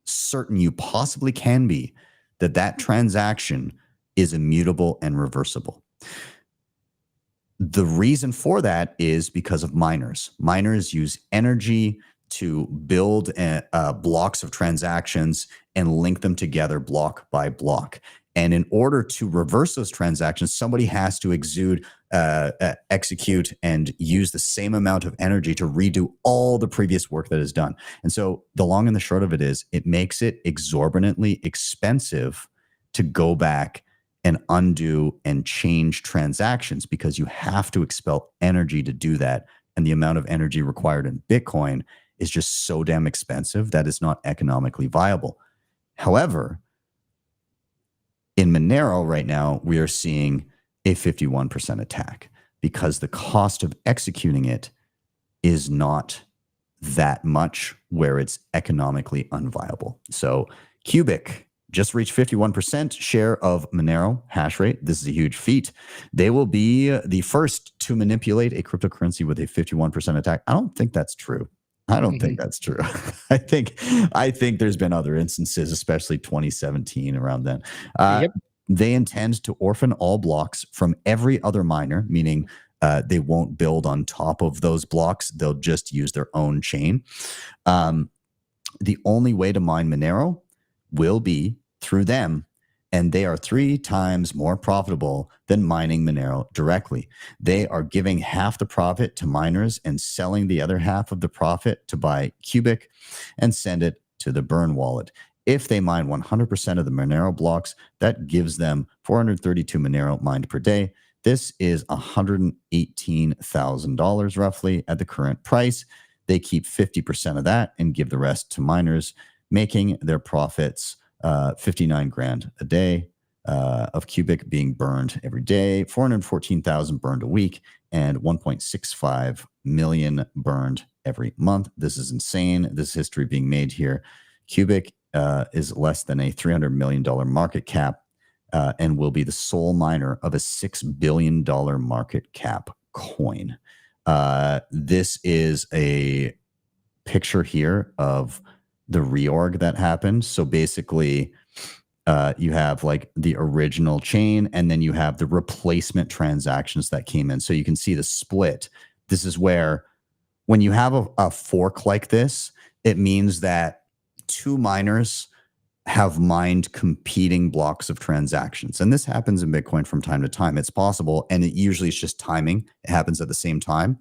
[SPEAKER 1] certain you possibly can be that transaction is immutable and reversible. The reason for that is because of miners. Miners use energy to build blocks of transactions and link them together block by block. And in order to reverse those transactions, somebody has to execute and use the same amount of energy to redo all the previous work that is done. And so the long and the short of it is, it makes it exorbitantly expensive to go back and undo and change transactions, because you have to expel energy to do that. And the amount of energy required in Bitcoin is just so damn expensive that it's not economically viable. However, in Monero right now, we are seeing a 51% attack because the cost of executing it is not that much where it's economically unviable. So Cubic just reached 51% share of Monero hash rate. This is a huge feat. They will be the first to manipulate a cryptocurrency with a 51% attack. I don't think that's true. I don't think that's true. I think there's been other instances, especially 2017 around then. They intend to orphan all blocks from every other miner, meaning they won't build on top of those blocks. They'll just use their own chain. The only way to mine Monero will be through them, and they are 3 times more profitable than mining Monero directly. They are giving half the profit to miners and selling the other half of the profit to buy Cubic and send it to the burn wallet. If they mine 100% of the Monero blocks, that gives them 432 Monero mined per day. This is $118,000 roughly at the current price. They keep 50% of that and give the rest to miners, making their profits 59 grand a day of Cubic being burned every day, 414,000 burned a week, and 1.65 million burned every month. This is insane. This history being made here. Cubic is less than a $300 million market cap and will be the sole miner of a $6 billion market cap coin. This is a picture here of the reorg that happened. So basically, you have like the original chain, and then you have the replacement transactions that came in. So you can see the split. This is where, when you have a fork like this, it means that 2 miners have mined competing blocks of transactions. And this happens in Bitcoin from time to time. It's possible, and it usually is just timing. It happens at the same time.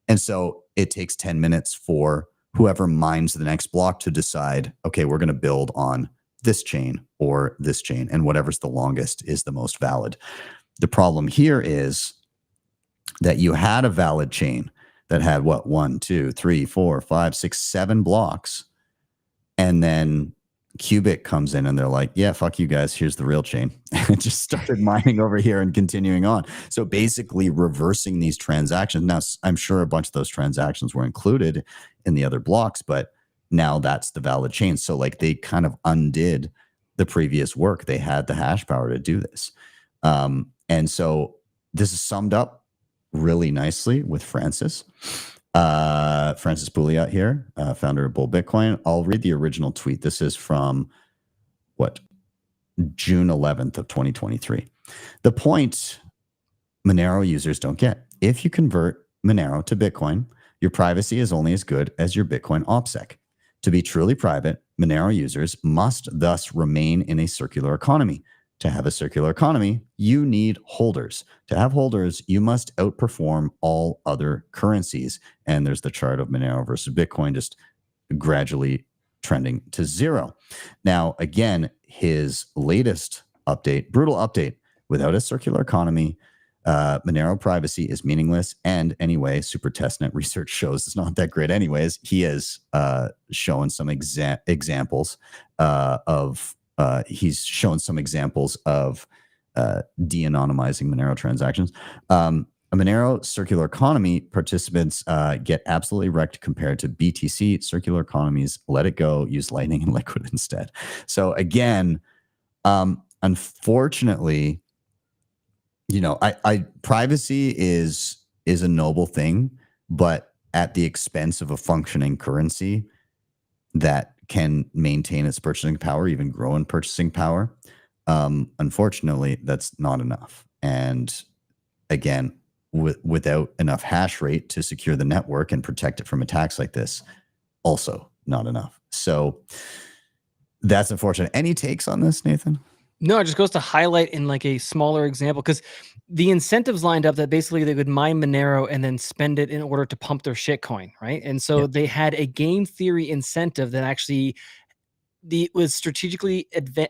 [SPEAKER 1] And so it takes 10 minutes for whoever mines the next block to decide, okay, we're going to build on this chain or this chain, and whatever's the longest is the most valid. The problem here is that you had a valid chain that had what, 1, 2, 3, 4, 5, 6, 7 blocks. And then Cubic comes in and they're like, yeah, fuck you guys. Here's the real chain. And just started mining over here and continuing on. So basically reversing these transactions. Now, I'm sure a bunch of those transactions were included in the other blocks, but now that's the valid chain. So like they kind of undid the previous work. They had the hash power to do this. And so this is summed up really nicely with Francis. Francis Pouliot here, founder of Bull Bitcoin. I'll read the original tweet. This is from June 11th of 2023. The point Monero users don't get: if you convert Monero to Bitcoin, your privacy is only as good as your Bitcoin OPSEC. To be truly private, Monero users must thus remain in a circular economy. To have a circular economy, you need holders. To have holders, you must outperform all other currencies. And there's the chart of Monero versus Bitcoin just gradually trending to 0. Now, again, his latest update, brutal update: without a circular economy, Monero privacy is meaningless. And anyway, super testnet research shows it's not that great anyways. He has shown some examples of he's shown some examples of de-anonymizing Monero transactions. A Monero circular economy participants get absolutely wrecked compared to BTC circular economies. Let it go. Use Lightning and Liquid instead. So again, unfortunately, you know, privacy is a noble thing, but at the expense of a functioning currency that can maintain its purchasing power, even grow in purchasing power. Unfortunately, that's not enough. And again, without enough hash rate to secure the network and protect it from attacks like this, also not enough. So that's unfortunate. Any takes on this, Nathan?
[SPEAKER 2] No, it just goes to highlight in like a smaller example because the incentives lined up that basically they would mine Monero and then spend it in order to pump their shitcoin, right? And so
[SPEAKER 1] Yeah.
[SPEAKER 2] they had a game theory incentive that actually was strategically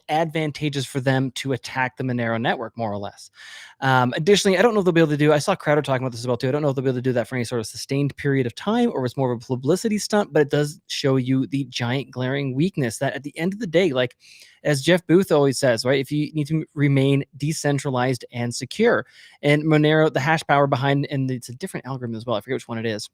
[SPEAKER 2] advantageous for them to attack the Monero network, more or less. Additionally, I don't know if they'll be able to do, I saw Crowder talking about this as well too. I don't know if they'll be able to do that for any sort of sustained period of time or it's more of a publicity stunt, but it does show you the giant glaring weakness that at the end of the day, like as Jeff Booth always says, right, if you need to remain decentralized and secure, and Monero, the hash power behind, and it's a different algorithm as well, I forget which one it is,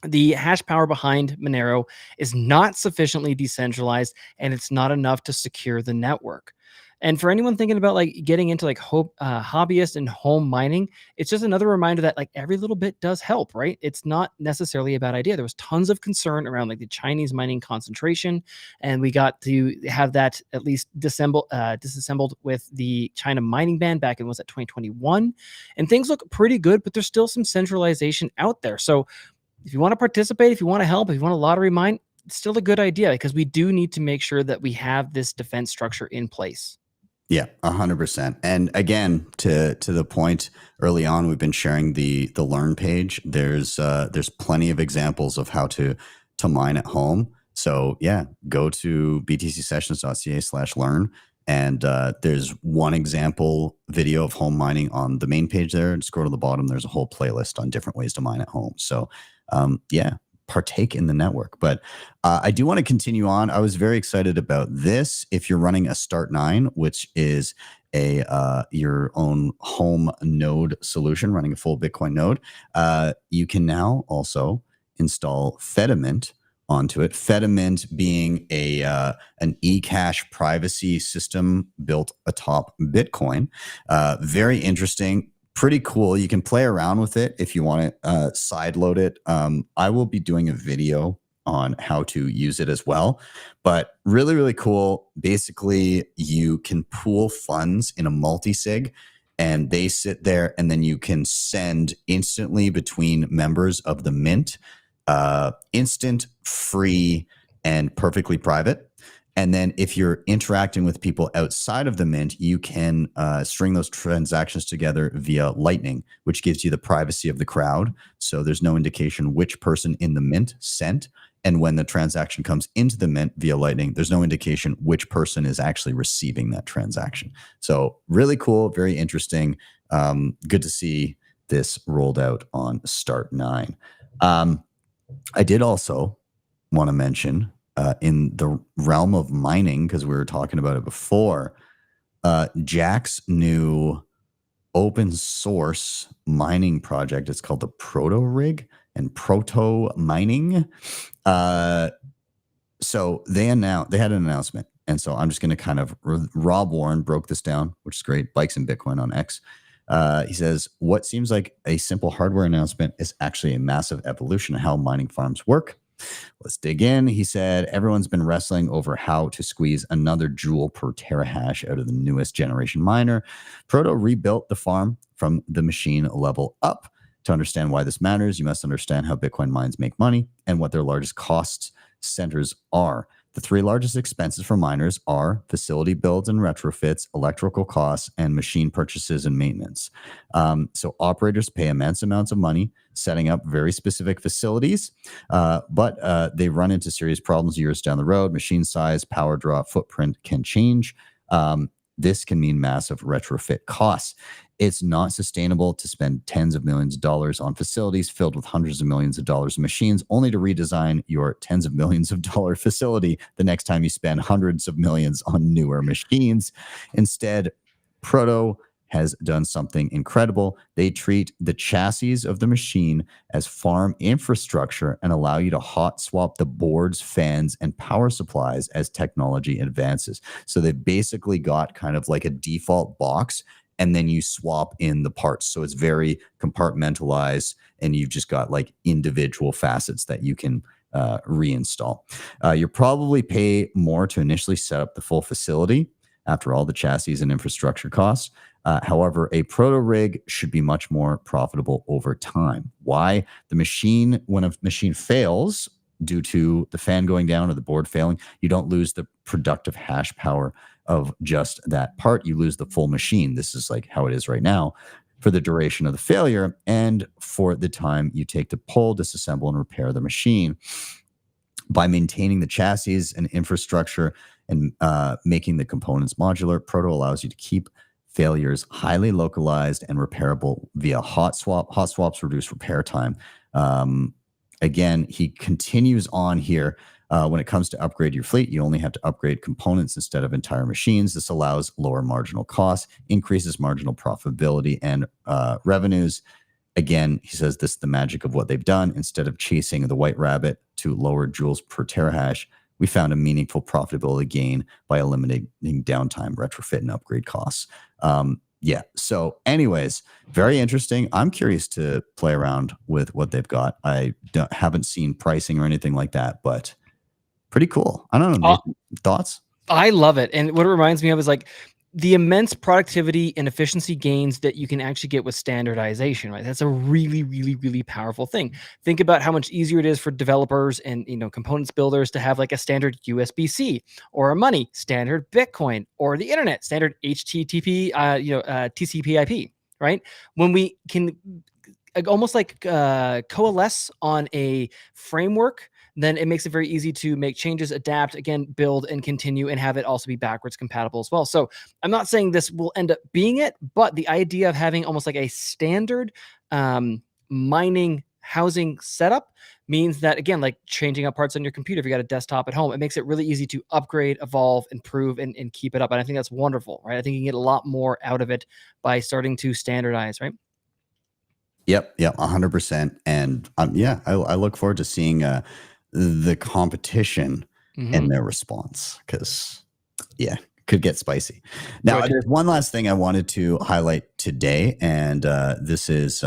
[SPEAKER 2] the hash power behind Monero is not sufficiently decentralized and it's not enough to secure the network. And for anyone thinking about like getting into like hobbyist and home mining, it's just another reminder that like every little bit does help, right? It's not necessarily a bad idea. There was tons of concern around like the Chinese mining concentration, and we got to have that at least disassembled with the China mining ban back in, was that 2021? And things look pretty good, but there's still some centralization out there. So if you want to participate, if you want to help, if you want a lottery mine, it's still a good idea because we do need to make sure that we have this defense structure in place.
[SPEAKER 1] Yeah, 100%. And again, to the point early on, we've been sharing the Learn page. There's plenty of examples of how to mine at home. So yeah, go to btcsessions.ca/learn. And there's one example video of home mining on the main page there. And scroll to the bottom. There's a whole playlist on different ways to mine at home. So yeah, partake in the network. But I do want to continue on. I was very excited about this. If you're running a Start9, which is your own home node solution, running a full Bitcoin node, you can now also install Fedimint onto it. Fedimint being an eCash privacy system built atop Bitcoin. Very interesting. Pretty cool. You can play around with it if you want to sideload it. I will be doing a video on how to use it as well, but really, really cool. Basically, you can pool funds in a multisig and they sit there and then you can send instantly between members of the mint, instant, free, and perfectly private. And then if you're interacting with people outside of the mint, you can string those transactions together via Lightning, which gives you the privacy of the crowd. So there's no indication which person in the mint sent. And when the transaction comes into the mint via Lightning, there's no indication which person is actually receiving that transaction. So really cool, very interesting. Good to see this rolled out on Start9. I did also want to mention, in the realm of mining, because we were talking about it before, Jack's new open source mining project. It's called the Proto Rig and Proto Mining. So they had an announcement. And so I'm just going to kind of, Rob Warren broke this down, which is great. Bikes and Bitcoin on X. He says, what seems like a simple hardware announcement is actually a massive evolution of how mining farms work. Let's dig in. He said, everyone's been wrestling over how to squeeze another joule per terahash out of the newest generation miner. Proto rebuilt the farm from the machine level up. To understand why this matters, you must understand how Bitcoin mines make money and what their largest cost centers are. The three largest expenses for miners are facility builds and retrofits, electrical costs, and machine purchases and maintenance. So operators pay immense amounts of money setting up very specific facilities, but they run into serious problems years down the road. Machine size, power draw, footprint can change. This can mean massive retrofit costs. It's not sustainable to spend tens of millions of dollars on facilities filled with hundreds of millions of dollars of machines, only to redesign your tens of millions of dollar facility the next time you spend hundreds of millions on newer machines. Instead, Proto has done something incredible. They treat the chassis of the machine as farm infrastructure and allow you to hot swap the boards, fans, and power supplies as technology advances. So they basically got kind of like a default box, and then you swap in the parts. So it's very compartmentalized, and you've just got like individual facets that you can reinstall. You'll probably pay more to initially set up the full facility after all the chassis and infrastructure costs. However, a proto rig should be much more profitable over time. Why? When a machine fails due to the fan going down or the board failing, you don't lose the productive hash power of just that part, you lose the full machine. This is like how it is right now for the duration of the failure and for the time you take to pull, disassemble, and repair the machine. By maintaining the chassis and infrastructure and making the components modular, Proto allows you to keep failures highly localized and repairable via hot swap. Hot swaps reduce repair time. Again, he continues on here. When it comes to upgrade your fleet, you only have to upgrade components instead of entire machines. This allows lower marginal costs, increases marginal profitability and revenues. Again, he says this is the magic of what they've done. Instead of chasing the white rabbit to lower joules per terahash, we found a meaningful profitability gain by eliminating downtime, retrofit, and upgrade costs. Yeah. So anyways, very interesting. I'm curious to play around with what they've got. I haven't seen pricing or anything like that, but pretty cool. I don't know. Thoughts?
[SPEAKER 2] I love it. And what it reminds me of is like the immense productivity and efficiency gains that you can actually get with standardization, right? That's a really, really, really powerful thing. Think about how much easier it is for developers and, you know, components builders to have like a standard USB-C or a money standard Bitcoin or the internet standard HTTP, TCP/IP, right? When we can almost like coalesce on a framework, then it makes it very easy to make changes, adapt, again, build and continue and have it also be backwards compatible as well. So I'm not saying this will end up being it, but the idea of having almost like a standard mining housing setup means that, again, like changing up parts on your computer, if you got a desktop at home, it makes it really easy to upgrade, evolve, improve, and keep it up. And I think that's wonderful, right? I think you can get a lot more out of it by starting to standardize, right?
[SPEAKER 1] Yep. 100%. And I look forward to seeing the competition and their response, because could get spicy. Now, there's one last thing I wanted to highlight today, and this is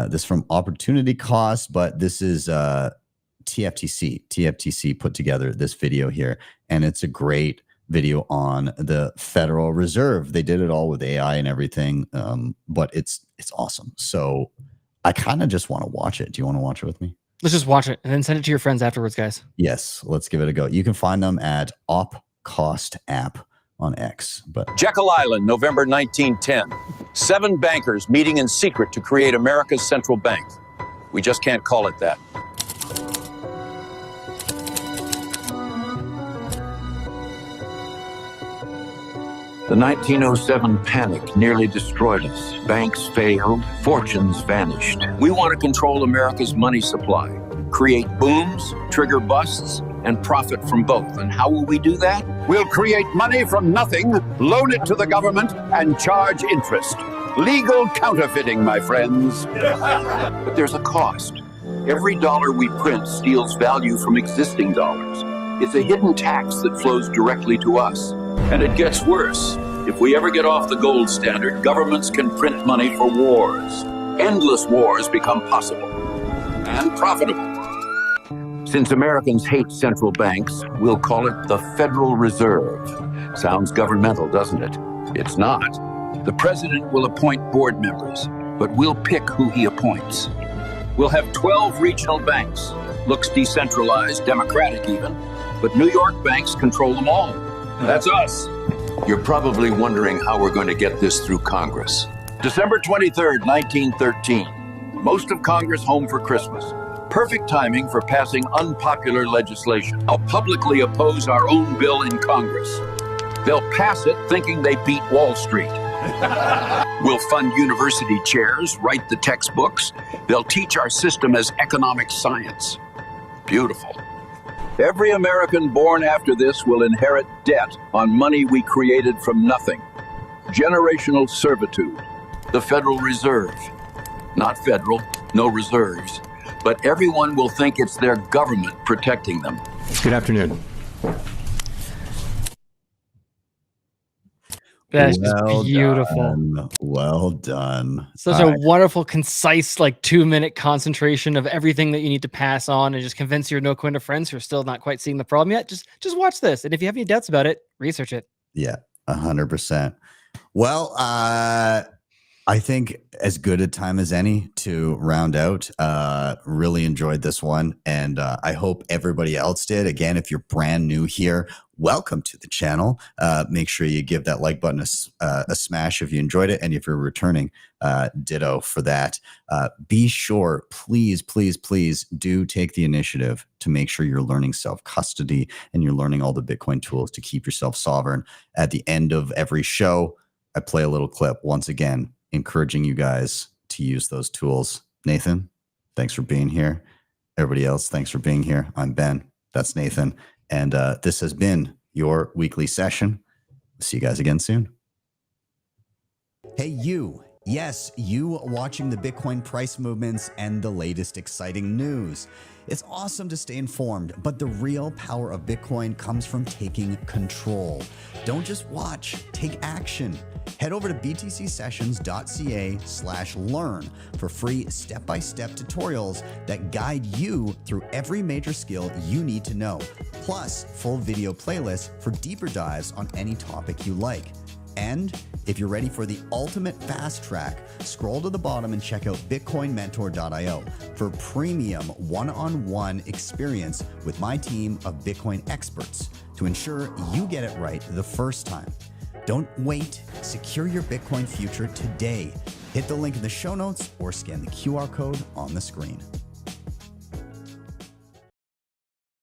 [SPEAKER 1] this from Opportunity Cost, but this is TFTC. TFTC put together this video here, and it's a great video on the Federal Reserve. They did it all with AI and everything, but it's awesome. So I kind of just want to watch it. Do you want to watch it with me?
[SPEAKER 2] Let's just watch it and then send it to your friends afterwards, guys.
[SPEAKER 1] Yes, let's give it a go. You can find them at OpCost app on X. But
[SPEAKER 6] Jekyll Island, November 1910. 7 bankers meeting in secret to create America's central bank. We just can't call it that.
[SPEAKER 7] The 1907 panic nearly destroyed us. Banks failed, fortunes vanished.
[SPEAKER 6] We want to control America's money supply, create booms, trigger busts, and profit from both. And how will we do that?
[SPEAKER 7] We'll create money from nothing, loan it to the government, and charge interest. Legal counterfeiting, my friends. But there's a cost. Every dollar we print steals value from existing dollars. It's a hidden tax that flows directly to us.
[SPEAKER 6] And it gets worse. If we ever get off the gold standard, governments can print money for wars. Endless wars become possible and profitable.
[SPEAKER 7] Since Americans hate central banks, we'll call it the Federal Reserve. Sounds governmental, doesn't it? It's not.
[SPEAKER 6] The president will appoint board members, but we'll pick who he appoints. We'll have 12 regional banks. Looks decentralized, democratic even, but New York banks control them all. That's us.
[SPEAKER 7] You're probably wondering how we're going to get this through Congress.
[SPEAKER 6] December 23rd, 1913. Most of Congress home for Christmas. Perfect timing for passing unpopular legislation. I'll publicly oppose our own bill in Congress. They'll pass it thinking they beat Wall Street. We'll fund university chairs, write the textbooks. They'll teach our system as economic science. Beautiful. Every American born after this will inherit debt on money we created from nothing. Generational servitude. The Federal Reserve. Not federal, no reserves. But everyone will think it's their government protecting them.
[SPEAKER 8] Good afternoon.
[SPEAKER 2] That's just beautiful.
[SPEAKER 1] Well done.
[SPEAKER 2] Such a wonderful, concise, like 2-minute concentration of everything that you need to pass on and just convince your no Quinta friends who are still not quite seeing the problem yet. Just watch this. And if you have any doubts about it, research it.
[SPEAKER 1] Yeah, 100%. Well, I think as good a time as any to round out. Really enjoyed this one. And I hope everybody else did. Again, if you're brand new here, welcome to the channel. Make sure you give that like button a smash if you enjoyed it. And if you're returning, ditto for that. Be sure, please, please, please do take the initiative to make sure you're learning self-custody and you're learning all the Bitcoin tools to keep yourself sovereign. At the end of every show, I play a little clip, once again, encouraging you guys to use those tools. Nathan, thanks for being here. Everybody else, thanks for being here. I'm Ben. That's Nathan. And this has been your weekly session. See you guys again soon. Hey, you. Yes, you watching the Bitcoin price movements and the latest exciting news. It's awesome to stay informed, but the real power of Bitcoin comes from taking control. Don't just watch, take action. Head over to btcsessions.ca/learn for free step-by-step tutorials that guide you through every major skill you need to know, plus full video playlists for deeper dives on any topic you like. And if you're ready for the ultimate fast track, scroll to the bottom and check out bitcoinmentor.io for premium one-on-one experience with my team of Bitcoin experts to ensure you get it right the first time. Don't wait. Secure your Bitcoin future today. Hit the link in the show notes or scan the QR code on the screen.